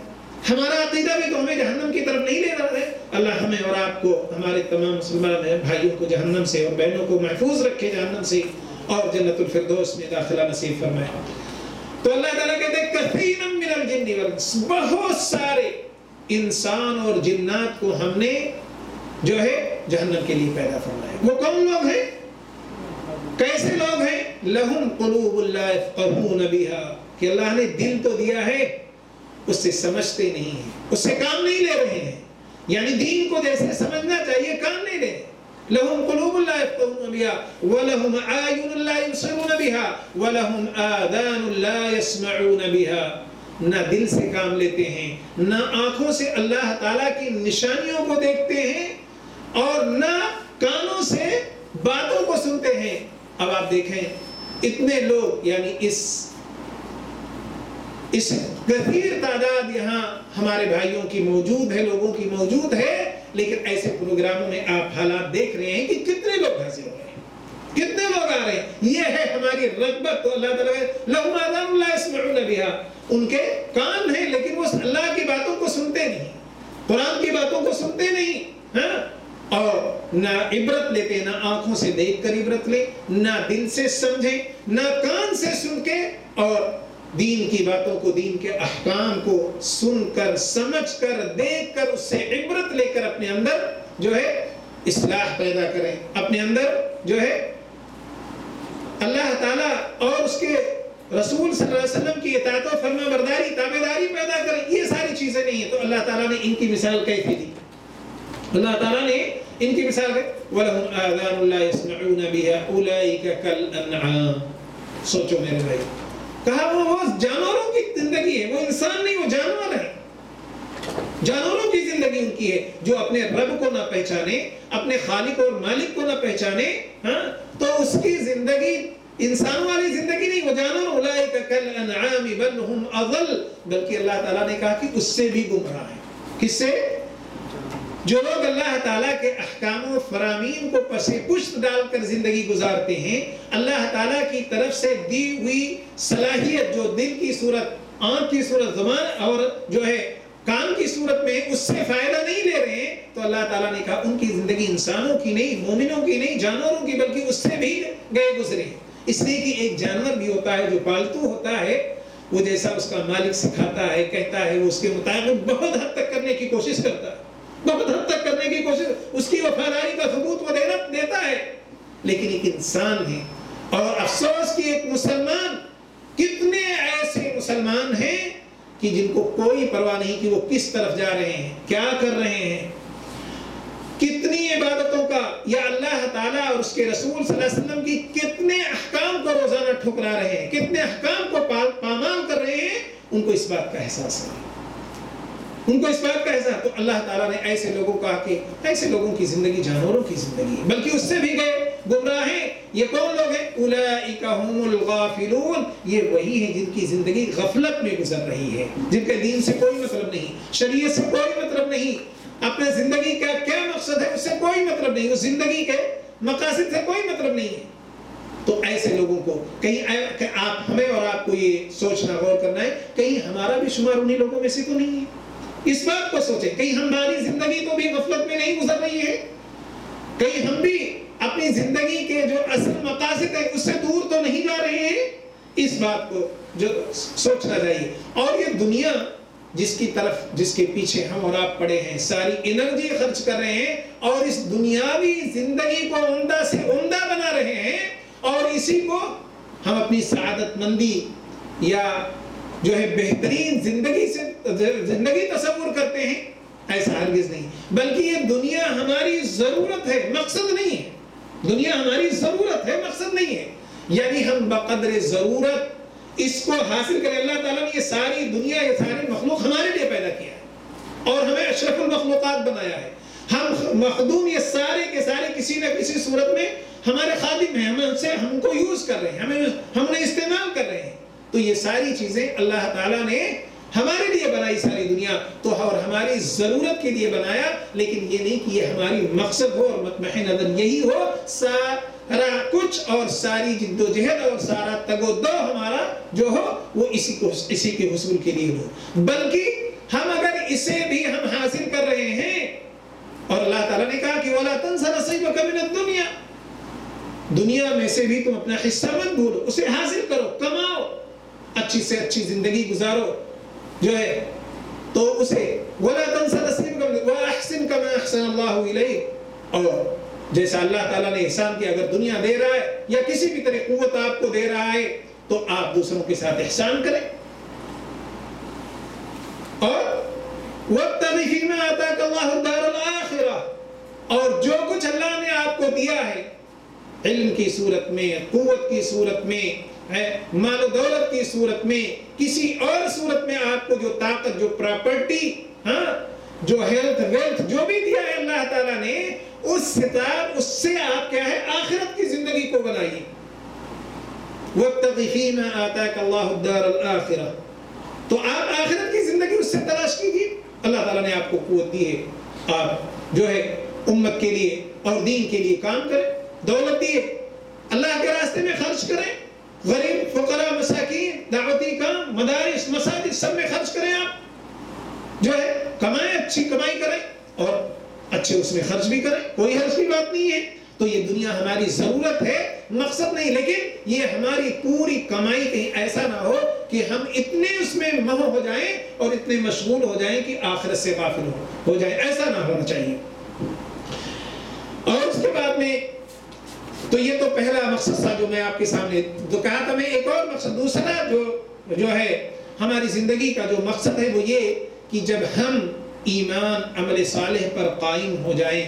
ہمارا عقیدہ بھی تو ہمیں جہنم کی طرف نہیں لے رہا ہے. اللہ ہمیں اور آپ کو، ہمارے تمام مسلمان بھائیوں کو جہنم سے اور بہنوں کو محفوظ رکھے جہنم سے، اور جنت الفردوس میں داخلہ نصیب فرمائے. تو اللہ تعالیٰ کہتے ہیں کثیرا من الجن والانس، بہت سارے انسان اور جنات کو ہم نے جو ہے جہنم کے لیے پیدا فرمایا. وہ کون لوگ ہیں؟ کیسے لوگ ہیں؟ لہم قلوب لا یفقهون بها، کہ اللہ نے دل تو دیا ہے، اس سے سمجھتے نہیں ہیں، اس سے کام نہیں لے رہے ہیں. یعنی دین کو جیسے سمجھنا چاہیے کام نہیں لے. لہم قلوب لا یفقهون بها ولہم اعین لا یبصرون بها ولہم آذان لا یسمعون بها. نہ دل سے کام لیتے ہیں، نہ آنکھوں سے اللہ تعالیٰ کی نشانیوں کو دیکھتے ہیں، اور نہ کانوں سے باتوں کو سنتے ہیں. اب آپ دیکھیں اتنے لوگ، یعنی اس کثیر تعداد یہاں ہمارے بھائیوں کی موجود ہے، لوگوں کی موجود ہے، لیکن ایسے پروگراموں میں آپ حالات دیکھ رہے ہیں کہ کتنے لوگ حاضر ہو رہے ہیں، کتنے لوگ آ رہے ہیں. یہ ہے ہماری رغبت. تو اللہ تعالیٰ لہم آذان لا یسمعون بها، ان کے کان ہیں لیکن وہ اللہ کی باتوں کو سنتے نہیں، قرآن کی باتوں کو سنتے نہیں، اور نہ عبرت لیتے، نہ آنکھوں سے دیکھ کر عبرت لے، نہ دل سے سمجھے، نہ کان سے سن کے، اور دین کی باتوں کو، دین کے احکام کو سن کر، سمجھ کر، دیکھ کر، اس سے عبرت لے کر اپنے اندر جو ہے اصلاح پیدا کریں، اپنے اندر جو ہے اللہ تعالیٰ اور اس کے رسول صلی اللہ علیہ وسلم کی اطاعت و فرما برداری، تابعداری پیدا کریں. یہ ساری چیزیں نہیں ہیں. تو اللہ تعالیٰ نے ان کی مثال کیسی دی؟ اللہ تعالیٰ نے ان کی مثال ہے وَلَهُمْ آذَانٌ لَا يَسْمَعُونَ بِهَا أُولَئِكَ كَالْأَنْعَامِ. سوچو میرے بھائی، کہا وہ جانوروں کی زندگی ہے، وہ انسان نہیں، وہ جانور ہے. جانوروں کی زندگی ان کی ہے جو اپنے رب کو نہ پہچانے، اپنے خالق اور مالک کو نہ پہچانے، تو اس کی زندگی انسانوں والی زندگی نہیں، وہ جانور. اولئک کالانعام بل هم اضل، بلکہ اللہ تعالیٰ نے کہا کہ اس سے بھی گمراہ ہے. کس سے؟ جو لوگ اللہ تعالیٰ کے احکام و فرامین کو پس پشت ڈال کر زندگی گزارتے ہیں، اللہ تعالیٰ کی طرف سے دی ہوئی صلاحیت جو دل کی صورت، آنکھ کی صورت، زبان اور جو ہے کان کی صورت میں، اس سے فائدہ نہیں لے رہے ہیں، تو اللہ تعالیٰ نے کہا ان کی زندگی انسانوں کی نہیں، مومنوں کی نہیں، جانوروں کی، بلکہ اس سے بھی گئے گزرے. اس لیے کہ ایک جانور بھی ہوتا ہے جو پالتو ہوتا ہے، وہ جیسا اس کا مالک سکھاتا ہے، کہتا ہے، وہ اس کے مطابق بہت حد تک کرنے کی کوشش کرتا ہے، بہت حد تک کرنے کی کوشش، اس کی وفاداری کا ثبوت وہ دیتا ہے. لیکن ایک انسان ہے، اور افسوس کہ ایک مسلمان، کتنے ایسے مسلمان ہیں کہ جن کو کوئی پرواہ نہیں کہ وہ کس طرف جا رہے ہیں، کیا کر رہے ہیں، کتنی عبادتوں کا یا اللہ تعالیٰ اور اس کے رسول صلی اللہ علیہ وسلم کی کتنے احکام کو روزانہ ٹھکرا رہے ہیں، کتنے احکام کو پامال کر رہے ہیں. ان کو اس بات کا احساس ہے، ان کو اس بات کا احساس. تو اللہ تعالیٰ نے ایسے لوگوں کو کہا کہ ایسے لوگوں کی زندگی جانوروں کی زندگی ہے، بلکہ اس سے بھی گئے گمراہ ہیں. یہ کون لوگ ہیں؟ اولئک هم الغافلون. یہ وہی ہیں جن کی زندگی غفلت میں گزر رہی ہے، جن کے دین سے کوئی مطلب نہیں، شریعت سے کوئی مطلب نہیں، اپنے زندگی کا کیا مقصد ہے اس سے کوئی مطلب نہیں، اس زندگی کے مقاصد سے کوئی مطلب نہیں ہے. تو ایسے لوگوں کو کہیں آپ ہمیں اور آپ کو یہ سوچنا غور کرنا ہے کہیں ہمارا بھی شمار انہی لوگوں میں سے تو نہیں ہے. اس بات کو سوچیں کہیں ہماری زندگی تو بھی غفلت میں نہیں گزر رہی ہے، کہیں ہم بھی اپنی زندگی کے جو اصل مقاصد ہے اس سے دور تو نہیں جا رہے ہیں. اس بات کو جو سوچنا چاہیے. اور یہ دنیا جس کی طرف جس کے پیچھے ہم اور آپ پڑے ہیں، ساری انرجی خرچ کر رہے ہیں اور اس دنیاوی زندگی کو عمدہ سے عمدہ بنا رہے ہیں اور اسی کو ہم اپنی سعادت مندی یا جو ہے بہترین زندگی تصور کرتے ہیں. ایسا ہرگز نہیں، بلکہ یہ دنیا ہماری ضرورت ہے، مقصد نہیں ہے. دنیا ہماری ضرورت ہے، مقصد نہیں ہے. یعنی ہم بقدر ضرورت اس کو حاصل کریں. اللہ تعالیٰ نے یہ ساری دنیا، یہ ساری مخلوق ہمارے لیے پیدا کیا ہے اور ہمیں اشرف المخلوقات بنایا ہے. ہم مخدوم یہ سارے کے سارے کسی نہ کسی صورت میں ہمارے خادم ہیں، ہم کو یوز کر رہے ہیں، ہم نے استعمال کر رہے ہیں. تو یہ ساری چیزیں اللہ تعالیٰ نے ہمارے لیے بنائی ساری دنیا تو اور ہماری ضرورت کے لیے بنایا، لیکن یہ نہیں کہ یہ ہماری مقصد ہو اور مطمح نظر یہی ہو سارا کچھ اور ساری جد و جہد اور سارا تگ و دو ہمارا جو ہو وہ اسی کے حصول کے لیے ہو. بلکہ ہم اگر اسے بھی ہم حاصل کر رہے ہیں اور اللہ تعالیٰ نے کہا کہ وَلَا تَنْسَ نَصِيبَكَ مِنَ الدُّنْيَا، دنیا میں سے بھی تم اپنا حصہ مت بھولو، اسے حاصل کرو، کماؤ، اچھی سے اچھی زندگی گزارو جو ہے تو اسے وَلَا تَنْسَ نَصِيبَكَ وَأَحْسِنْ كَمَا أَحْسَنَ اللَّهُ إِلَيْكَ. اور جیسا اللہ تعالیٰ نے احسان کیا، اگر دنیا دے رہا ہے یا کسی بھی طرح قوت آپ کو دے رہا ہے تو آپ دوسروں کے ساتھ احسان کریں. اور وَابْتَغِ فِي مَا آتَاكَ اللَّهُ الدَّارَ الْآخِرَةَ، اور جو کچھ اللہ نے آپ کو دیا ہے علم کی صورت میں، قوت کی صورت میں، مال و دولت کی صورت میں، کسی اور صورت میں آپ کو جو طاقت، جو پراپرٹی، جو ہیلتھ ویلتھ جو بھی دیا ہے اللہ تعالیٰ نے، اس سے آپ کیا ہے آخرت کی زندگی کو بنائیے. وَابْتَغِ فِي مَا آتَاكَ اللَّهُ الدَّارَ الْآخِرَةَ، تو آپ آخرت کی زندگی اس سے تلاش کیجیے. اللہ تعالیٰ نے آپ کو قوت دی ہے، آپ جو ہے امت کے لیے اور دین کے لیے کام کریں. دولت دیے، اللہ کے راستے میں خرچ کریں، غریب فقراء مساکین دعوتی کام مدارس مساجد سب میں خرچ کریں. آپ جو ہے کمائیں، اچھی کمائی کریں اور اچھے اس میں خرچ بھی کریں، کوئی حرج کی بات نہیں ہے. تو یہ دنیا ہماری ضرورت ہے، مقصد نہیں، لیکن یہ ہماری پوری کمائی کہیں ایسا نہ ہو کہ ہم اتنے اس میں مہو ہو جائیں اور اتنے مشغول ہو جائیں کہ آخرت سے غافل ہو جائیں. ایسا نہ ہونا چاہیے. اور اس کے بعد میں تو یہ تو پہلا مقصد تھا جو میں آپ کے سامنے جو کہا تھا. میں ایک اور مقصد دوسرا جو ہے ہماری زندگی کا جو مقصد ہے وہ یہ کہ جب ہم ایمان عمل صالح پر قائم ہو جائیں،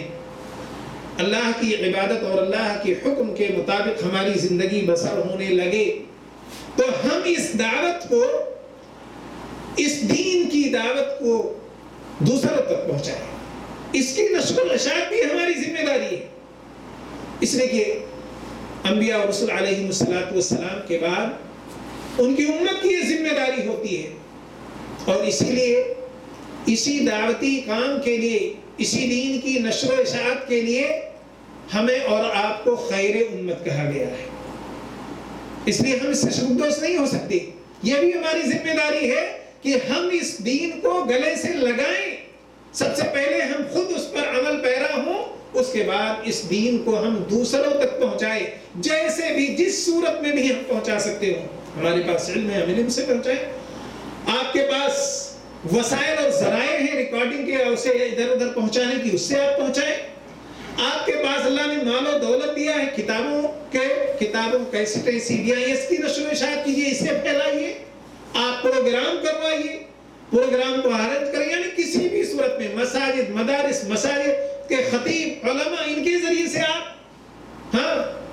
اللہ کی عبادت اور اللہ کے حکم کے مطابق ہماری زندگی بسر ہونے لگے، تو ہم اس دعوت کو، اس دین کی دعوت کو دوسروں تک پہنچائیں. اس کی نشر و اشاعت بھی ہماری ذمہ داری ہے. اس لیے کہ انبیاء اور رسول علیہ السلام کے بعد ان کی امت کی یہ ذمہ داری ہوتی ہے. اور اسی لیے اسی دعوتی کام کے لیے، اسی دین کی نشر و اشاعت کے لیے ہمیں اور آپ کو خیر امت کہا گیا ہے. اس لیے ہم اس سے شبدوش نہیں ہو سکتے. یہ بھی ہماری ذمہ داری ہے کہ ہم اس دین کو گلے سے لگائیں. سب سے پہلے ہم خود اس پر عمل پیرا ہوں، اس کے بعد اس دین کو ہم دوسروں تک پہنچائیں، جیسے بھی جس صورت میں بھی ہم پہنچا سکتے ہوں. ہمارے پاس علم ہے، ہم علم سے پہنچائیں. آپ کے پاس وسائل اور ذرائع ہیں ریکارڈنگ کے، اسے ادھر ادھر پہنچانے کی، اس سے آپ پہنچائیں. آپ کے پاس اللہ نے مال و دولت دیا ہے، کتابوں کیسٹیں سیڈیاں، اس کی نشر و اشاعت کیجیے، اسے پھیلائیے. آپ پروگرام کروائیے، پروگرام کو ارینج کریں، یعنی کسی بھی صورت میں مساجد مدارس مساجد کے خطیب علماء ان کے ذریعے سے آپ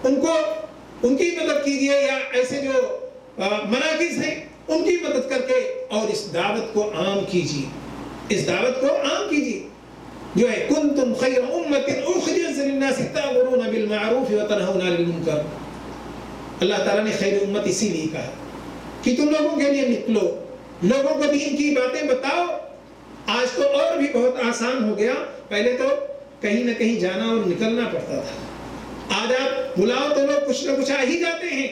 ان کی مدد کیجیے، یا ایسے جو مراکز ہیں ان کی مدد کر کے اور اس دعوت کو عام کیجیے. اس دعوت کو عام کیجیے، جو ہے کنتم خیر امت اخرجت للناس تأمرون بالمعروف وتنہون عن المنکر۔ اللہ تعالیٰ نے خیر امت اسی لیے کہا کہ تم لوگوں کے لیے نکلو، لوگوں کو دین کی باتیں بتاؤ۔ آج تو اور بھی بہت آسان ہو گیا، پہلے تو کہیں نہ کہیں جانا اور نکلنا پڑتا تھا، آج آپ بلاؤ تو لوگ کچھ نہ کچھ آ ہی جاتے ہیں،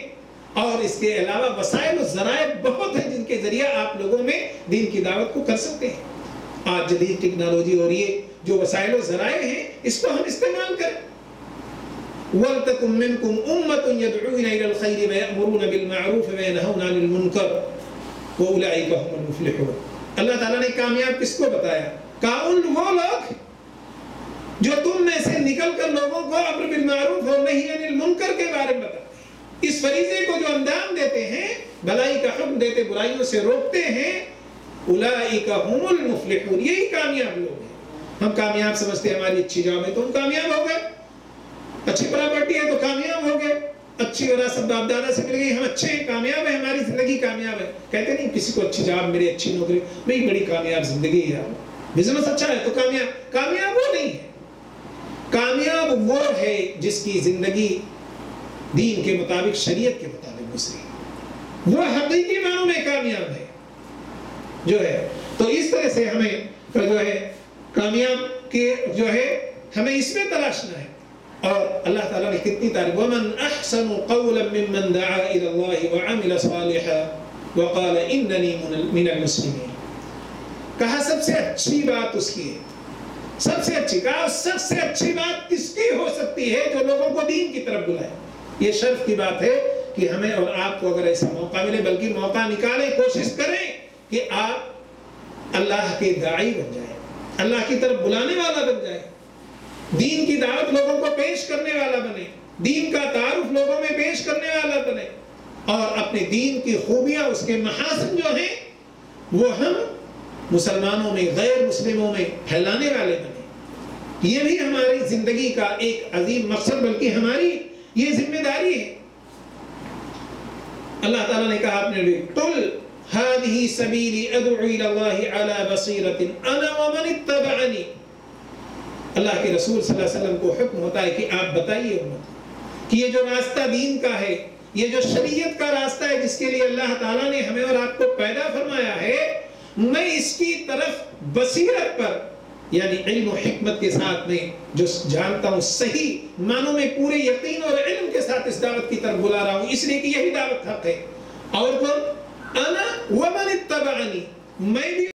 اور اس کے علاوہ وسائل و ذرائع بہت ہیں جن کے ذریعہ آپ لوگوں میں دین کی دعوت کو کر سکتے ہیں۔ آج جدید ٹیکنالوجی اور یہ جو وسائل و ذرائع ہیں اس کو ہم استعمال کریں۔ وَلْتَكُمْ مِنْكُمْ أُمَّةٌ يَدْعُونَ إِلَى الْخَيْرِ وَيَأْمُرُونَ بِالْمَعْرُوفِ وَيَنْهَوْنَ عَنِ الْمُنْكَرِ وَأُولَئِكَ هُمُ الْمُفْلِحُونَ۔ اللہ تعالیٰ نے کامیاب کس کو بتایا؟ کہا ان وہ لوگ جو تم میں سے نکل کر لوگوں کو امر بالمعروف اور نہی عن المنکر کے بارے میں بتاتے ہیں، اس فریضے کو جو انجام دیتے ہیں، بھلائی کا حکم دیتے برائیوں سے روکتے ہیں، اولئک هم المفلحون، یہی کامیاب لوگ ہیں۔ ہم کامیاب سمجھتے ہیں ہماری اچھی جاب ہے تو ہم کامیاب ہو گئے، اچھی پراپرٹی ہے تو کامیاب ہو گئے، اچھی وراثت باپ دادا سے مل گئی، ہم اچھے ہیں، کامیاب ہیں، ہماری زندگی کامیاب ہے۔ کہتے نہیں کسی کو اچھی جاب میری اچھی نوکری، میری بڑی کامیاب زندگی ہے، بزنس اچھا ہے تو کامیاب۔ کامیاب وہ نہیں ہے، کامیاب وہ ہے جس کی زندگی دین کے مطابق، شریعت کے مطابق گزری، وہ حقیقی معنوں میں کامیاب ہے جو ہے۔ تو اس طرح سے ہمیں جو ہے کامیاب کے جو ہے ہمیں اس میں تلاشنا ہے۔ اور اللہ تعالیٰ نے کتنی تعریف، وَمَنْ أَحْسَنُ قَوْلًا مِّمَّنْ دَعَا إِلَى اللَّهِ وَعَمِلَ صَالِحًا وَقَالَ إِنَّنِي مِنَ الْمُسْلِمِينَ۔ کہا سب سے اچھی بات اس کی ہے، سب سے اچھی، کہا سب سے اچھی بات کس کی ہو سکتی ہے؟ جو لوگوں کو دین کی طرف بلائے۔ یہ شرف کی بات ہے کہ ہمیں اور آپ کو اگر ایسا موقع ملے، بلکہ موقع نکالیں، کوشش کریں کہ آپ اللہ کے داعی بن جائیں، اللہ کی طرف بلانے والا بن جائیں، دین کی دعوت لوگوں کو پیش کرنے والا بنے، دین کا تعارف لوگوں میں پیش کرنے والا بنے، اور اپنے دین کی خوبیاں، اس کے محاسن جو ہیں وہ ہم مسلمانوں میں، غیر مسلموں میں پھیلانے والے بنے۔ یہ بھی ہماری زندگی کا ایک عظیم مقصد، بلکہ ہماری یہ ذمہ داری ہے۔ اللہ تعالیٰ نے کہا اپنے لیے، قُلْ هَذِهِ سَبِيلِي أَدْعُو إِلَى اللَّهِ عَلَى بَصِيرَةٍ أَنَا وَمَنِ اتَّبَعَنِي۔ اللہ کے رسول صلی اللہ علیہ وسلم کو حکم ہوتا ہے کہ آپ بتائیے امت کہ یہ جو راستہ دین کا ہے، یہ جو شریعت کا راستہ ہے جس کے لیے اللہ تعالیٰ نے ہمیں اور آپ کو پیدا فرمایا ہے، میں اس کی طرف بصیرت پر، یعنی علم و حکمت کے ساتھ میں جو جانتا ہوں، صحیح معنوں میں پورے یقین اور علم کے ساتھ اس دعوت کی طرف بلا رہا ہوں، اس لیے کہ یہی دعوت حق ہے۔ اور کون؟ انا ومن اتبعنی، میں بھی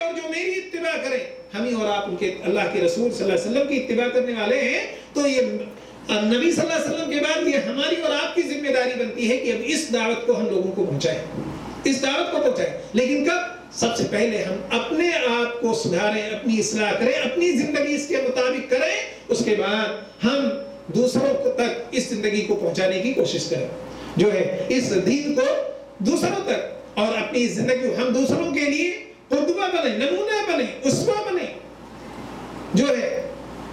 اور جو میری اتباع کریں، ہم ہی اور آپ ان کے اللہ کے رسول صلی اللہ علیہ وسلم کی اتباع کرنے والے ہیں۔ تو یہ نبی صلی اللہ علیہ وسلم کے بعد یہ ہماری اور آپ کی ذمہ داری بنتی ہے کہ اب اس دعوت کو ہم لوگوں کو پہنچائیں، اس دعوت کو پہنچائیں۔ لیکن کب؟ سب سے پہلے ہم اپنے آپ کو سدھاریں، اپنی اصلاح کریں، اپنی زندگی اس کے مطابق کریں، اس کے بعد ہم دوسروں تک اس زندگی کو پہنچانے کی کوشش کریں، جو ہے اس دین کو دوسروں تک، اور اپنی زندگی ہم دوسروں کے لیے قدوہ بنیں، نمونہ بنیں، اسوہ بنیں، جو ہے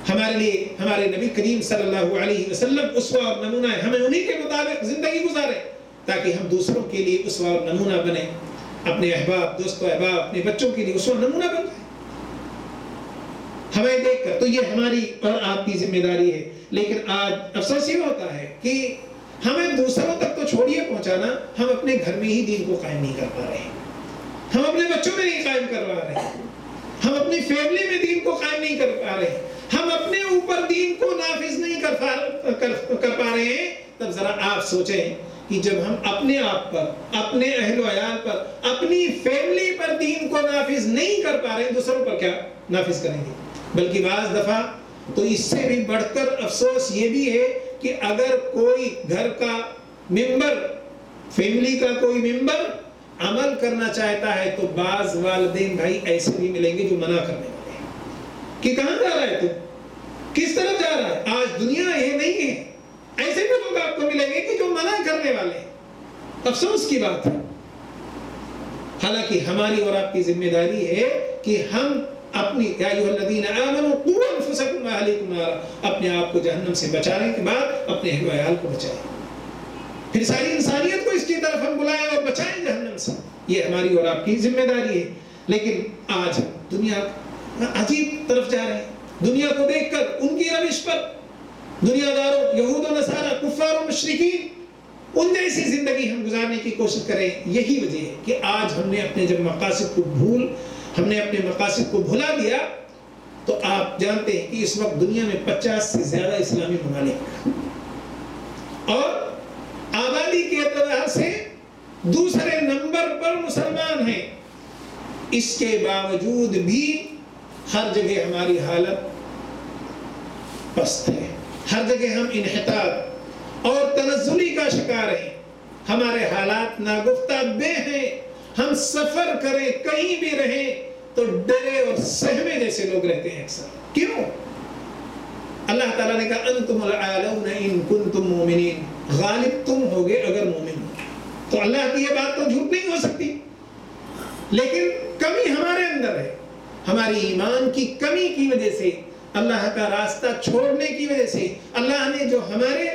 ہمارے لیے ہمارے نبی کریم صلی اللہ علیہ وسلم اسوہ اور نمونہ ہے، ہمیں انہی کے مطابق زندگی گزاریں تاکہ ہم دوسروں کے لیے اسوہ اور نمونہ بنیں، اپنے احباب، دوست و احباب، اپنے بچوں کے لیے اسوہ نمونہ بن جائیں ہمیں دیکھ کر۔ تو یہ ہماری اور آپ کی ذمہ داری ہے۔ لیکن آج افسوس یہ ہوتا ہے کہ ہمیں دوسروں تک تو چھوڑیے پہنچانا، ہم اپنے گھر میں ہی دین کو قائم نہیں کر پا رہے ہیں، ہم اپنے بچوں میں نہیں قائم کر پا رہے ہیں، ہم اپنی فیملی میں دین کو قائم نہیں کر پا رہے ہیں، ہم اپنے اوپر دین کو نافذ نہیں کر پا رہے ہیں۔ تب ذرا آپ سوچیں کہ جب ہم اپنے آپ پر، اپنے اہل و عیال پر، اپنی فیملی پر دین کو نافذ نہیں کر پا رہے ہیں، دوسروں پر کیا نافذ کریں گے؟ بلکہ بعض دفعہ تو اس سے بھی بڑھ کر افسوس یہ بھی ہے کہ اگر کوئی گھر کا ممبر، فیملی کا کوئی ممبر عمل کرنا چاہتا ہے تو بعض والدین بھائی ایسے بھی ملیں گے جو منع کرنے والے ہیں کہ کہاں جا رہا ہے تو، کس طرف جا رہا ہے۔ آج دنیا یہ نہیں ہے، ایسے بھی لوگ آپ کو ملیں گے کہ جو منع کرنے والے ہیں۔ افسوس کی بات ہے۔ حالانکہ ہماری اور آپ کی ذمہ داری ہے کہ ہم اپنی یا ایھا الذین آمنوا قوا انفسکم واہلیکم نارا، اپنے آپ کو جہنم سے بچانے کے بعد اپنے اہل و عیال کو بچائیں، پھر ساری انسانیت کو اس کی طرف ہم بلائیں اور بچائیں جہنم سے۔ یہ ہماری اور آپ کی ذمہ داری ہے۔ لیکن آج دنیا عجیب طرف جا رہے ہیں. دنیا کو دیکھ کر ان کی روش پر دنیا داروں، یہود و نصارہ، کفار و مشرکین، ان جیسی زندگی ہم گزارنے کی کوشش کریں. یہی وجہ ہے کہ آج ہم نے اپنے جب مقاصد کو اپنے مقاصد کو بھلا دیا، تو آپ جانتے ہیں کہ اس وقت دنیا میں 50 سے زیادہ اسلامی ممالک اور آبادی کے اعتبار سے دوسرے نمبر پر مسلمان ہیں. اس کے باوجود بھی ہر جگہ ہماری حالت پست ہے، ہر جگہ ہم انحطاط اور تنزلی کا شکار ہیں. ہمارے حالات ناگفتہ بے ہیں. ہم سفر کریں، کہیں بھی رہیں تو ڈرے اور سہمے جیسے لوگ رہتے ہیں اکثر. کیوں؟ اللہ تعالیٰ نے کہا انتم العالون ان کنتم مومنین، غالب تم ہوگے اگر مومن ہو. تو اللہ کی یہ بات تو جھوٹ نہیں ہو سکتی، لیکن کمی ہمارے اندر ہے. ہماری ایمان کی کمی کی وجہ سے، اللہ کا راستہ چھوڑنے کی وجہ سے، اللہ نے جو ہمارے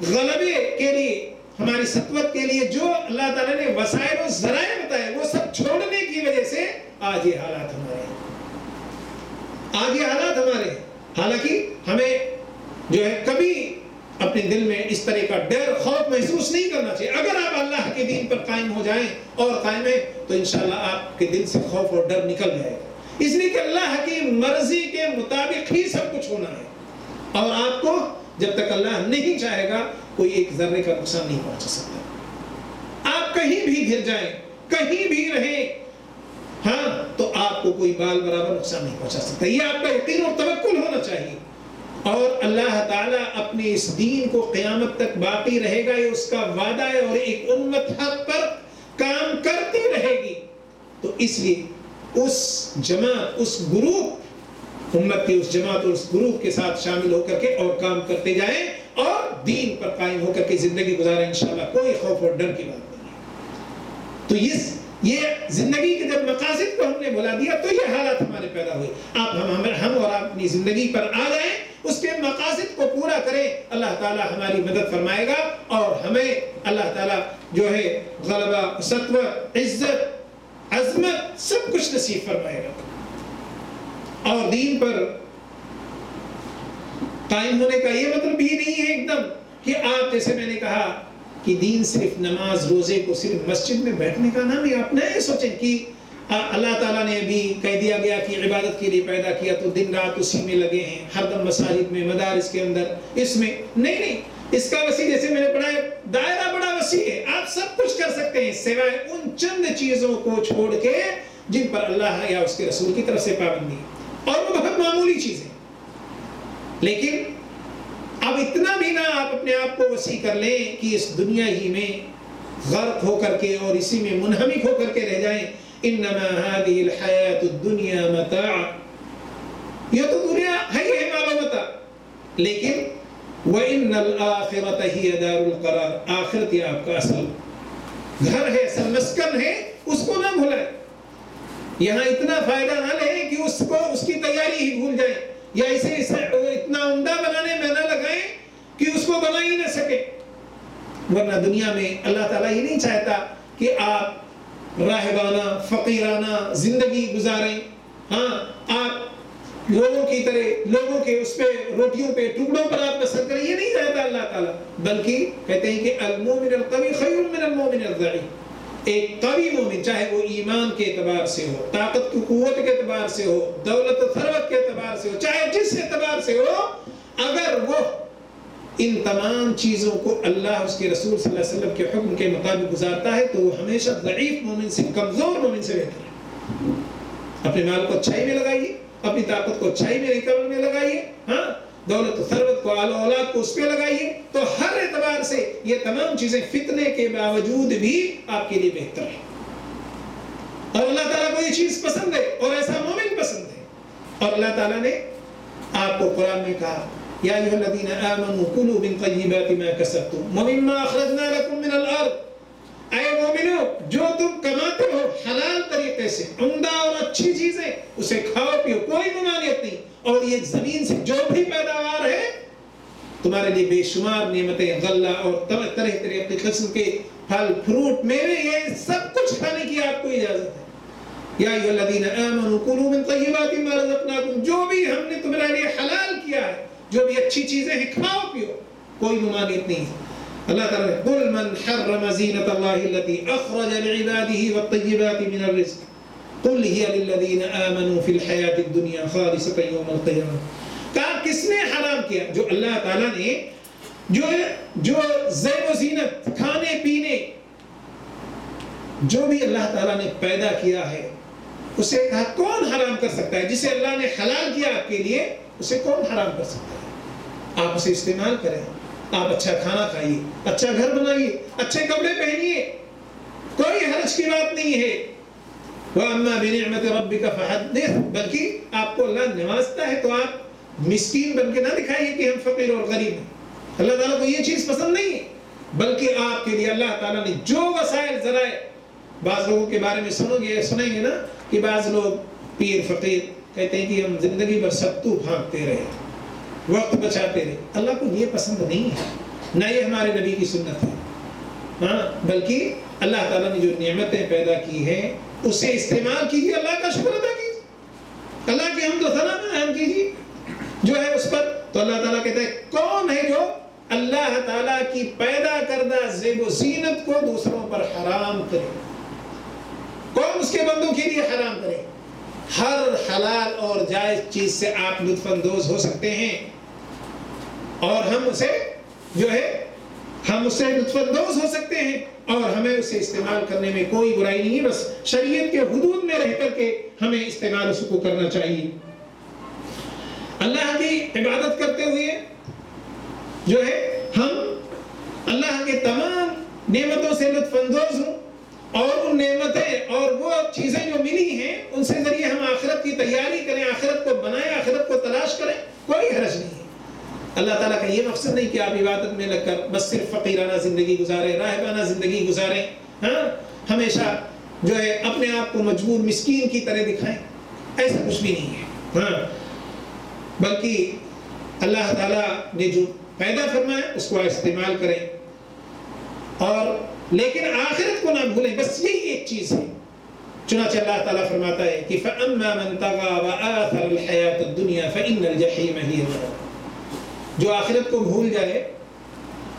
غلبے کے لیے، ہماری سطوت کے لیے جو اللہ تعالیٰ نے وسائل و ذرائع بتائے، وہ سب چھوڑنے کی وجہ سے آج یہ حالات ہمارے ہیں. آج یہ حالات ہمارے ہیں. حالانکہ ہمیں جو ہے کبھی اپنے دل میں اس طرح کا ڈر، خوف محسوس نہیں کرنا چاہیے. اگر آپ اللہ کے دین پر قائم ہو جائیں اور قائم ہیں تو انشاءاللہ آپ کے دل سے خوف اور ڈر نکل جائے گا. اس لیے کہ اللہ کی مرضی کے مطابق ہی سب کچھ ہونا ہے، اور آپ کو جب تک اللہ نہیں چاہے گا کوئی ایک ذرے کا نقصان نہیں پہنچا سکتا. آپ کہیں بھی گر جائیں، کہیں بھی رہیں، ہاں، تو آپ کو کوئی بال برابر نقصان نہیں پہنچا سکتا. یہ آپ کا یقین اور توکل ہونا چاہیے. اور اللہ تعالیٰ اپنے اس دین کو قیامت تک باقی رہے گا، یہ اس کا وعدہ ہے، اور ایک امت حق پر کام کرتی رہے گی. تو اس لیے اس جماعت، اس گروپ، امت کی اس جماعت اور اس گروپ کے ساتھ شامل ہو کر کے اور کام کرتے جائیں اور دین پر قائم ہو کر کے زندگی گزاریں. انشاءاللہ کوئی خوف اور ڈر کی بات نہیں ہے. تو یہ زندگی کے جب مقاصد کو ہم نے بھلا دیا تو یہ حالات ہمارے پیدا ہوئے. ہم اور آپ اپنی زندگی پر آ جائیں، اس کے مقاصد کو پورا کریں، اللہ تعالیٰ ہماری مدد فرمائے گا، اور ہمیں اللہ تعالیٰ جو ہے غلبہ، سطوت، عزت، عظمت سب کچھ نصیب فرمائے گا. اور دین پر قائم ہونے کا یہ مطلب بھی نہیں ہے ایک دم کہ آپ، جیسے میں نے کہا کہ دین صرف نماز روزے کو صرف مسجد میں بیٹھنے کا نام ہے. آپ نہ سوچیں کہ اللہ تعالیٰ نے ابھی کہہ دیا گیا کہ عبادت کے لیے پیدا کیا تو دن رات اسی میں لگے ہیں، ہر دم مساجد میں، مدارس کے اندر، اس میں نہیں. اس کا وسیع، جیسے میں نے پڑھا ہے، دائرہ بڑا وسیع ہے. آپ سب کچھ کر سکتے ہیں سوائے ان چند چیزوں کو چھوڑ کے جن پر اللہ یا اس کے رسول کی طرف سے پابندی ہے، اور وہ بہت معمولی چیزیں. لیکن اب اتنا بھی نہ آپ اپنے آپ کو وسیع کر لیں کہ اس دنیا ہی میں غرق ہو کر کے اور اسی میں منہمک ہو کر کے رہ جائیں. انما هذه الحیات الدنیا متاع، یہ تو دنیا ہے ہی معلومتا، لیکن وَإِنَّ الْآخِرَةَ هِيَ دَارُ الْقَرَارِ، آخرت یہ آپ کا اصل گھر ہے، اصل مسکن ہے، اس کو نہ بھولائیں. یہاں اتنا فائدہ نہ لیں کہ اس کی تیاری ہی بھول جائیں، یا اسے اتنا عمدہ بنانے میں نہ لگائیں کہ اس کو بنا ہی نہ سکے. ورنہ دنیا میں اللہ تعالیٰ یہ نہیں چاہتا کہ آپ راہبانہ، فقیرانہ زندگی گزاریں. ہاں، آپ لوگوں کی طرح لوگوں کے اس پہ روٹیوں پہ ٹکڑوں پر آپ بسر کریں، یہ نہیں چاہتا اللہ تعالیٰ. بلکہ کہتے ہیں کہ المومن القوی خیر من المومن الضعیف. ایک قوی مومن، چاہے وہ ایمان کے اعتبار سے ہو، طاقت کی قوت کے اعتبار سے ہو، دولت و ثروت کے اعتبار سے ہو، چاہے جس اعتبار سے ہو، اگر وہ ان تمام چیزوں کو اللہ اس کے رسول صلی اللہ علیہ وسلم کے حکم کے مطابق گزارتا ہے تو وہ ہمیشہ ضعیف مومن سے، کمزور مومن سے بہتر ہے. اپنے مال کو اچھائی میں لگائیے، اپنی طاقت کو اچھائی میں ریکور میں لگائیے، ہاں، دولت و ثروت کو، آل و اولاد کو اس پہ لگائیے، تو ہر اعتبار سے یہ تمام چیزیں فتنے کے باوجود بھی آپ کے لیے بہتر ہے. اور اللہ تعالیٰ کو یہ چیز پسند ہے اور ایسا مومن پسند ہے. اور اللہ تعالیٰ نے آپ کو قرآن میں کہا یا ایھا الذین آمنوا کلوا من طیبات ما کسبتم ومما اخرجنا لکم من الارض. اے مومنو، جو تم کماتے ہو حلال طریقے سے، عمدہ اور اچھی چیزیں، اسے کھاؤ پیو، کوئی ممانعت نہیں. اور یہ زمین سے جو بھی پیداوار ہے تمہارے لیے بے شمار نعمتیں، غلہ اور طرح طرح کے قسم کے پھل، فروٹ، میوے، یہ سب کچھ کھانے کی آپ کو اجازت ہے. یا ایھا الذین آمنوا کلوا من طیبات ما رزقناکم، جو بھی ہم نے تمہارے لیے حلال کیا ہے، جو بھی اچھی چیزیں ہیں کھاؤ پیو، کوئی ممانعت نہیں ہے۔ اللہ تعالیٰ نے قل من حرم زینۃ اللہ التی اخرج لعبادہ والطیبات من الرزق قل ہی للذین آمنوا فی الحیاۃ الدنیا خالصۃ یوم القیامہ۔ کہا کس نے حرام کیا؟ جو اللہ تعالیٰ نے جو زیب و زینت، کھانے پینے، جو بھی اللہ تعالیٰ نے پیدا کیا ہے، اسے کہا کون حرام کر سکتا ہے؟ جسے اللہ نے حلال کیا آپ کے لیے، اسے کون حرام کر سکتا ہے؟ آپ اسے استعمال کریں، آپ اچھا کھانا کھائیے، اچھا گھر بنائیے، اچھے کپڑے پہنیے، کوئی حرج کی بات نہیں ہے۔ وَأَمَّا بِنِعْمَةِ رَبِّكَ فَحَدِّثْ، بلکہ آپ کو اللہ نوازتا ہے تو آپ مسکین بن کے نہ دکھائیے کہ ہم فقیر اور غریب ہیں۔ اللہ تعالیٰ کو یہ چیز پسند نہیں ہے، بلکہ آپ کے لیے اللہ تعالیٰ نے جو وسائل ذرائع، بعض لوگوں کے بارے میں سنیں گے نا کہ بعض لوگ پیر فقیر کہتے ہیں کہ ہم زندگی بھر ستو بھاگتے رہے، وقت بچاتے رہے۔ اللہ کو یہ پسند نہیں ہے، نہ یہ ہمارے نبی کی سنت ہے۔ ہاں، بلکہ اللہ تعالیٰ نے جو نعمتیں پیدا کی ہیں اسے استعمال کیجیے، اللہ کا شکر ادا کیجیے، اللہ کی حمد و ثنا بیان کیجیے جو ہے اس پر۔ تو اللہ تعالیٰ کہتا ہے کون ہے جو اللہ تعالیٰ کی پیدا کردہ زیب و زینت کو دوسروں پر حرام کرے؟ کون اس کے بندوں کے لیے حرام کرے؟ ہر حلال اور جائز چیز سے آپ لطف اندوز ہو سکتے ہیں، اور ہم اسے لطف اندوز ہو سکتے ہیں، اور ہمیں اسے استعمال کرنے میں کوئی برائی نہیں ہے، بس شریعت کے حدود میں رہ کر کے ہمیں استعمال اس کو کرنا چاہیے۔ اللہ کی عبادت کرتے ہوئے جو ہے ہم اللہ کے تمام نعمتوں سے لطف اندوز ہوں، اور ان نعمتیں اور وہ چیزیں جو ملی ہیں ان سے ذریعے ہم آخرت کی تیاری کریں، آخرت کو بنائیں، آخرت کو تلاش کریں، کوئی حرج نہیں ہے۔ اللہ تعالیٰ کا یہ مقصد نہیں کہ آپ عبادت میں لگ کر بس صرف فقیرانہ زندگی گزاریں، راہبانہ زندگی گزاریں، ہاں، ہمیشہ جو ہے اپنے آپ کو مجبور مسکین کی طرح دکھائیں، ایسا کچھ بھی نہیں ہے۔ ہاں، بلکہ اللہ تعالیٰ نے جو پیدا فرمایا اس کو استعمال کریں، اور لیکن آخرت کو نہ بھولیں، بس یہی ایک چیز ہے۔ چنانچہ اللہ تعالیٰ فرماتا ہے کہ فَأَمَّا مَنْ طَغَى وَآثَرَ الْحَيَاةَ الدُّنْيَا فَإِنَّ الْجَحِيمَ هِيَ الْمَأْوَىٰ، جو آخرت کو بھول جائے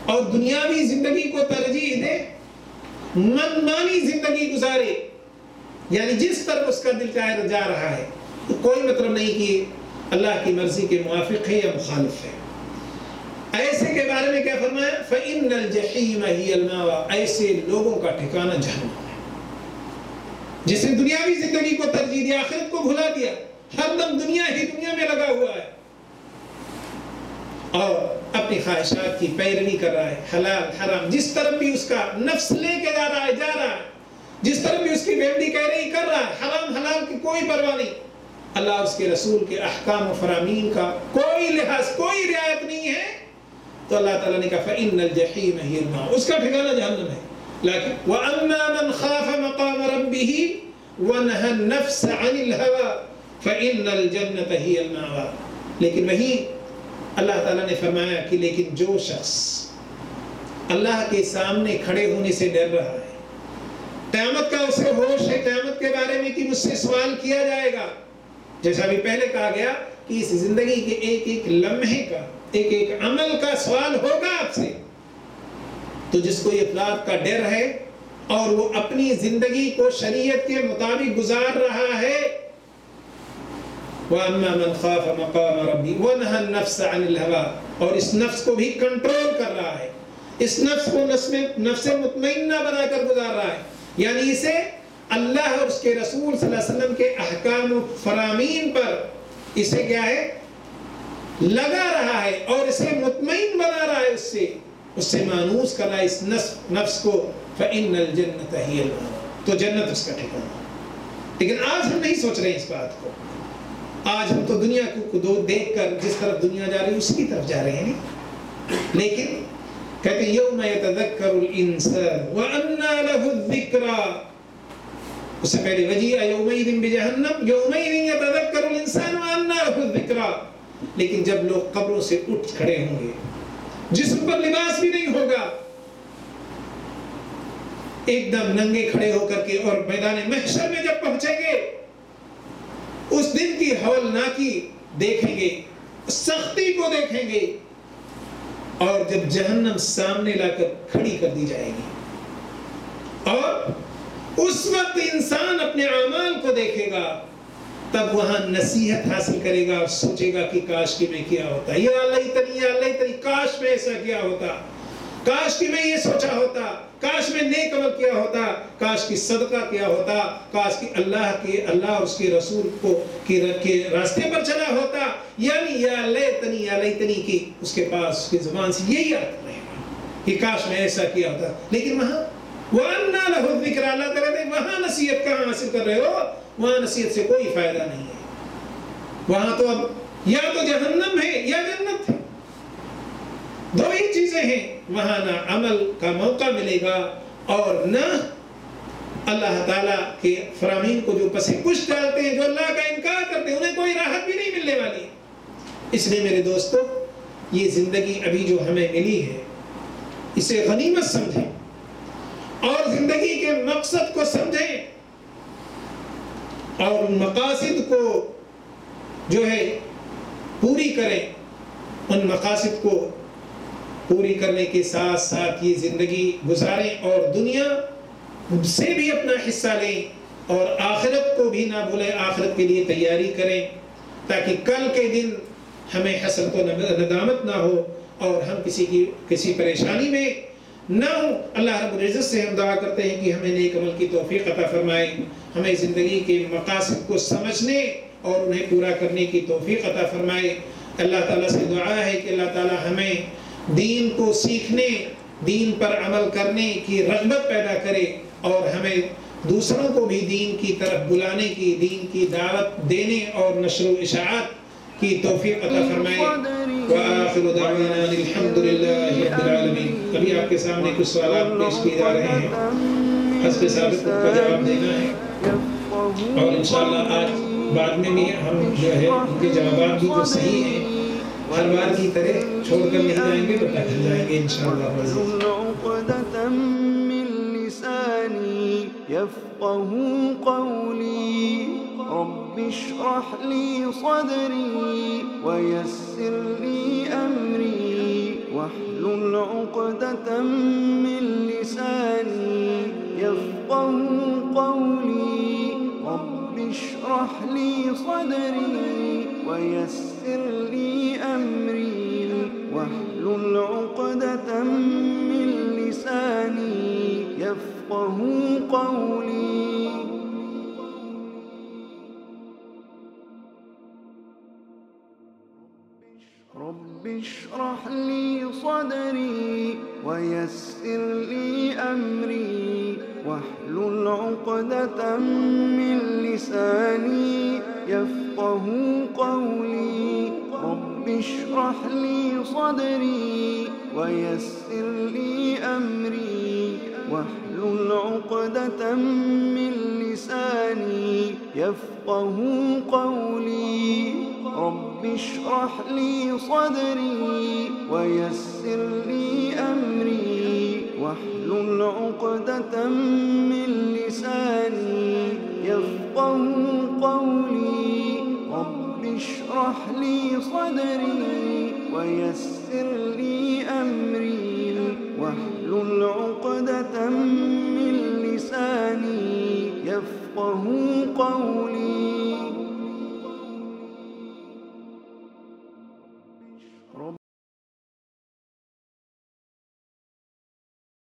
اور دنیاوی زندگی کو ترجیح دے، من مانی زندگی گزارے، یعنی جس طرف اس کا دل چاہے جا رہا ہے، تو کوئی مطلب نہیں کہ اللہ کی مرضی کے موافق ہے یا مخالف ہے۔ ایسے کے بارے میں کیا فرمایا؟ فَإِنَّ الْجَحِيمَ هِيَ الْمَأْوَىٰ، ایسے لوگوں کا ٹھکانہ جہنم ہے، جس نے دنیاوی زندگی کو ترجیح دیا، آخرت کو بھلا دیا، ہر دم دنیا ہی دنیا میں لگا ہوا ہے، اور اپنی خواہشات کی پیروی کر رہا ہے، حلال حرام جس طرف بھی اس کا نفس لے کے جا رہا ہے، جس طرف بھی اس کی بیوی کہہ رہی کر رہا ہے، حرام حلال کی کوئی پرواہ نہیں، اللہ اس کے رسول کے احکام و فرامین کا کوئی لحاظ، کوئی رعایت نہیں ہے، تو اللہ تعالیٰ نے کہا فَإِنَّ الْجَحِيمَ هِيَ الْمَأْوَىٰ، اس کا ٹھکانہ جہنم ہے۔ لیکن وَأَمَّا مَنْ خَافَ مَقَامَ رَبِّهِ وَنَهَى النَّفْسَ عَنِ الْهَوَىٰ فَإِنَّ الْجَنَّةَ هِيَ الْمَأْوَىٰ، لیکن وہی اللہ تعالیٰ نے فرمایا کہ لیکن جو شخص اللہ کے سامنے کھڑے ہونے سے ڈر رہا ہے، قیامت کا اسے ہوش ہے، قیامت کے بارے میں کہ مجھ سے سوال کیا جائے گا، جیسا بھی پہلے کہا گیا کہ اس زندگی کے ایک ایک لمحے کا، ایک ایک عمل کا سوال ہوگا آپ سے، تو جس کو یہ بات کا ڈر ہے اور وہ اپنی زندگی کو شریعت کے مطابق گزار رہا ہے، وَأَمَّا مَنْ خَافَ مَقَامَ رَبِّهِ وَنَهَى النَّفْسَ عَنِ الْهَوَىٰ، اور اس نفس کو بھی کنٹرول کر رہا ہے، اس نفس کو نفس مطمئنہ بنا کر گزار رہا ہے، یعنی اسے اللہ اور اس کے رسول صلی اللہ علیہ وسلم کے احکام و فرامین پر اسے کیا ہے لگا رہا ہے، اور اسے مطمئن بنا رہا ہے، اس سے مانوس کر رہا ہے اس نفس کو، فَإِنَّ الْجَنَّةَ هِيَ الْمَأْوَىٰ، تو جنت اس کا ٹھکانہ۔ لیکن آج ہم نہیں سوچ رہے ہیں اس بات کو، آج ہم تو دنیا کو دیکھ کر جس طرف دنیا جا رہی ہے اس کی طرف جا رہے ہیں، لیکن کہتے ہیں یوم یتذکر الانسان وَأَنَّىٰ لَهُ الذِّکْرَىٰ، اس سے پہلے وجیء یومئذ بجہنم یومئذ یتذکر الانسان وَأَنَّىٰ لَهُ الذِّکْرَىٰ، لیکن جب لوگ قبروں سے اٹھ کھڑے ہوں گے، جسم پر لباس بھی نہیں ہوگا، ایک دم ننگے کھڑے ہو کر کے، اور میدان محشر میں جب پہنچیں گے اس دن کی ہولناکی دیکھیں گے، سختی کو دیکھیں گے، اور جب جہنم سامنے لا کر کھڑی کر دی جائے گی اور اس وقت انسان اپنے اعمال کو دیکھے گا، تب وہاں نصیحت حاصل کرے گا اور سوچے گا کہ کاش کہ میں کیا ہوتا، یا اللہ تنی کاش میں ایسا کیا ہوتا، کاش کہ میں یہ سوچا ہوتا، کاش میں نیک عمل کیا ہوتا، کاش کہ صدقہ کیا ہوتا، کاش کہ اللہ اور اس کے رسول کے راستے پر چلا ہوتا، یعنی یا لیتنی کی اس کے پاس اس کی زبان سے یہی آتا رہے گا کہ کاش میں ایسا کیا ہوتا. لیکن وہاں وَأَنَّا لَهُ الذِّكْرَ، اللہ تعالیٰ کہتے ہیں وہاں نصیحت کہاں حاصل کر رہے ہو، وہاں نصیحت سے کوئی فائدہ نہیں ہے. وہاں تو اب یا تو جہنم ہے یا جنت ہے، دو ہی چیزیں ہیں. وہاں نہ عمل کا موقع ملے گا اور نہ اللہ تعالیٰ کے فرامین کو جو پسے کش ڈالتے ہیں، جو اللہ کا انکار کرتے ہیں، انہیں کوئی راحت بھی نہیں ملنے والی. اس لیے میرے دوستو، یہ زندگی ابھی جو ہمیں ملی ہے اسے غنیمت سمجھیں اور زندگی کے مقصد کو سمجھیں اور ان مقاصد کو جو ہے پوری کریں. ان مقاصد کو پوری کرنے کے ساتھ ساتھ یہ زندگی گزاریں اور دنیا سے بھی اپنا حصہ لیں اور آخرت کو بھی نہ بھولیں، آخرت کے لیے تیاری کریں تاکہ کل کے دن ہمیں حسرت و ندامت نہ ہو اور ہم کسی پریشانی میں نہ ہو. اللہ رب العزت سے ہم دعا کرتے ہیں کہ ہمیں نیک عمل کی توفیق عطا فرمائے، ہمیں زندگی کے مقاصد کو سمجھنے اور انہیں پورا کرنے کی توفیق عطا فرمائے. اللہ تعالیٰ سے دعا ہے کہ اللہ تعالیٰ ہمیں دین کو سیکھنے، دین پر عمل کرنے کی رغبت پیدا کرے اور ہمیں دوسروں کو بھی دین کی طرف بلانے کی، دین کی دعوت دینے اور نشر و اشاعت کی توفیق عطا فرمائے. وآخر دعوانا الحمدللہ رب العالمین. ابھی آپ کے سامنے کچھ سوالات پیش کیے جا رہے ہیں، حسب ثابت کا جواب دینا ہے اور انشاءاللہ آج بعد میں بھی ہم جو ہے ان کے جوابات بھی جو صحیح ہیں ہر بار کی طرح چھوڑ کر نہیں جائیں گے، بتا کر جائیں گے انشاءاللہ. عقدة من لساني يفقهوا قولي رب اشرح لي صدري ويسر لي أمري واحلل عقدة من لساني يفقهوا قولي رب اشرح لي صدري ويسر لي أمري واحلل عقدة من لساني يفقهوا قولي. رب اشرح لي صدري ويسر لي أمري واحلل عقدة من لساني يفقهوا قولي. رب اشرح لي صدري ويسر لي أمري واحلل عقدة من لساني يفقهوا قولي. رب اشرح لي صدري ويسر لي أمري واحلل عقدة من لساني يفقهوا قولي. رب اشرح لي صدري ويسر لي أمري واحلل عقدة من لساني يفقهوا قولي.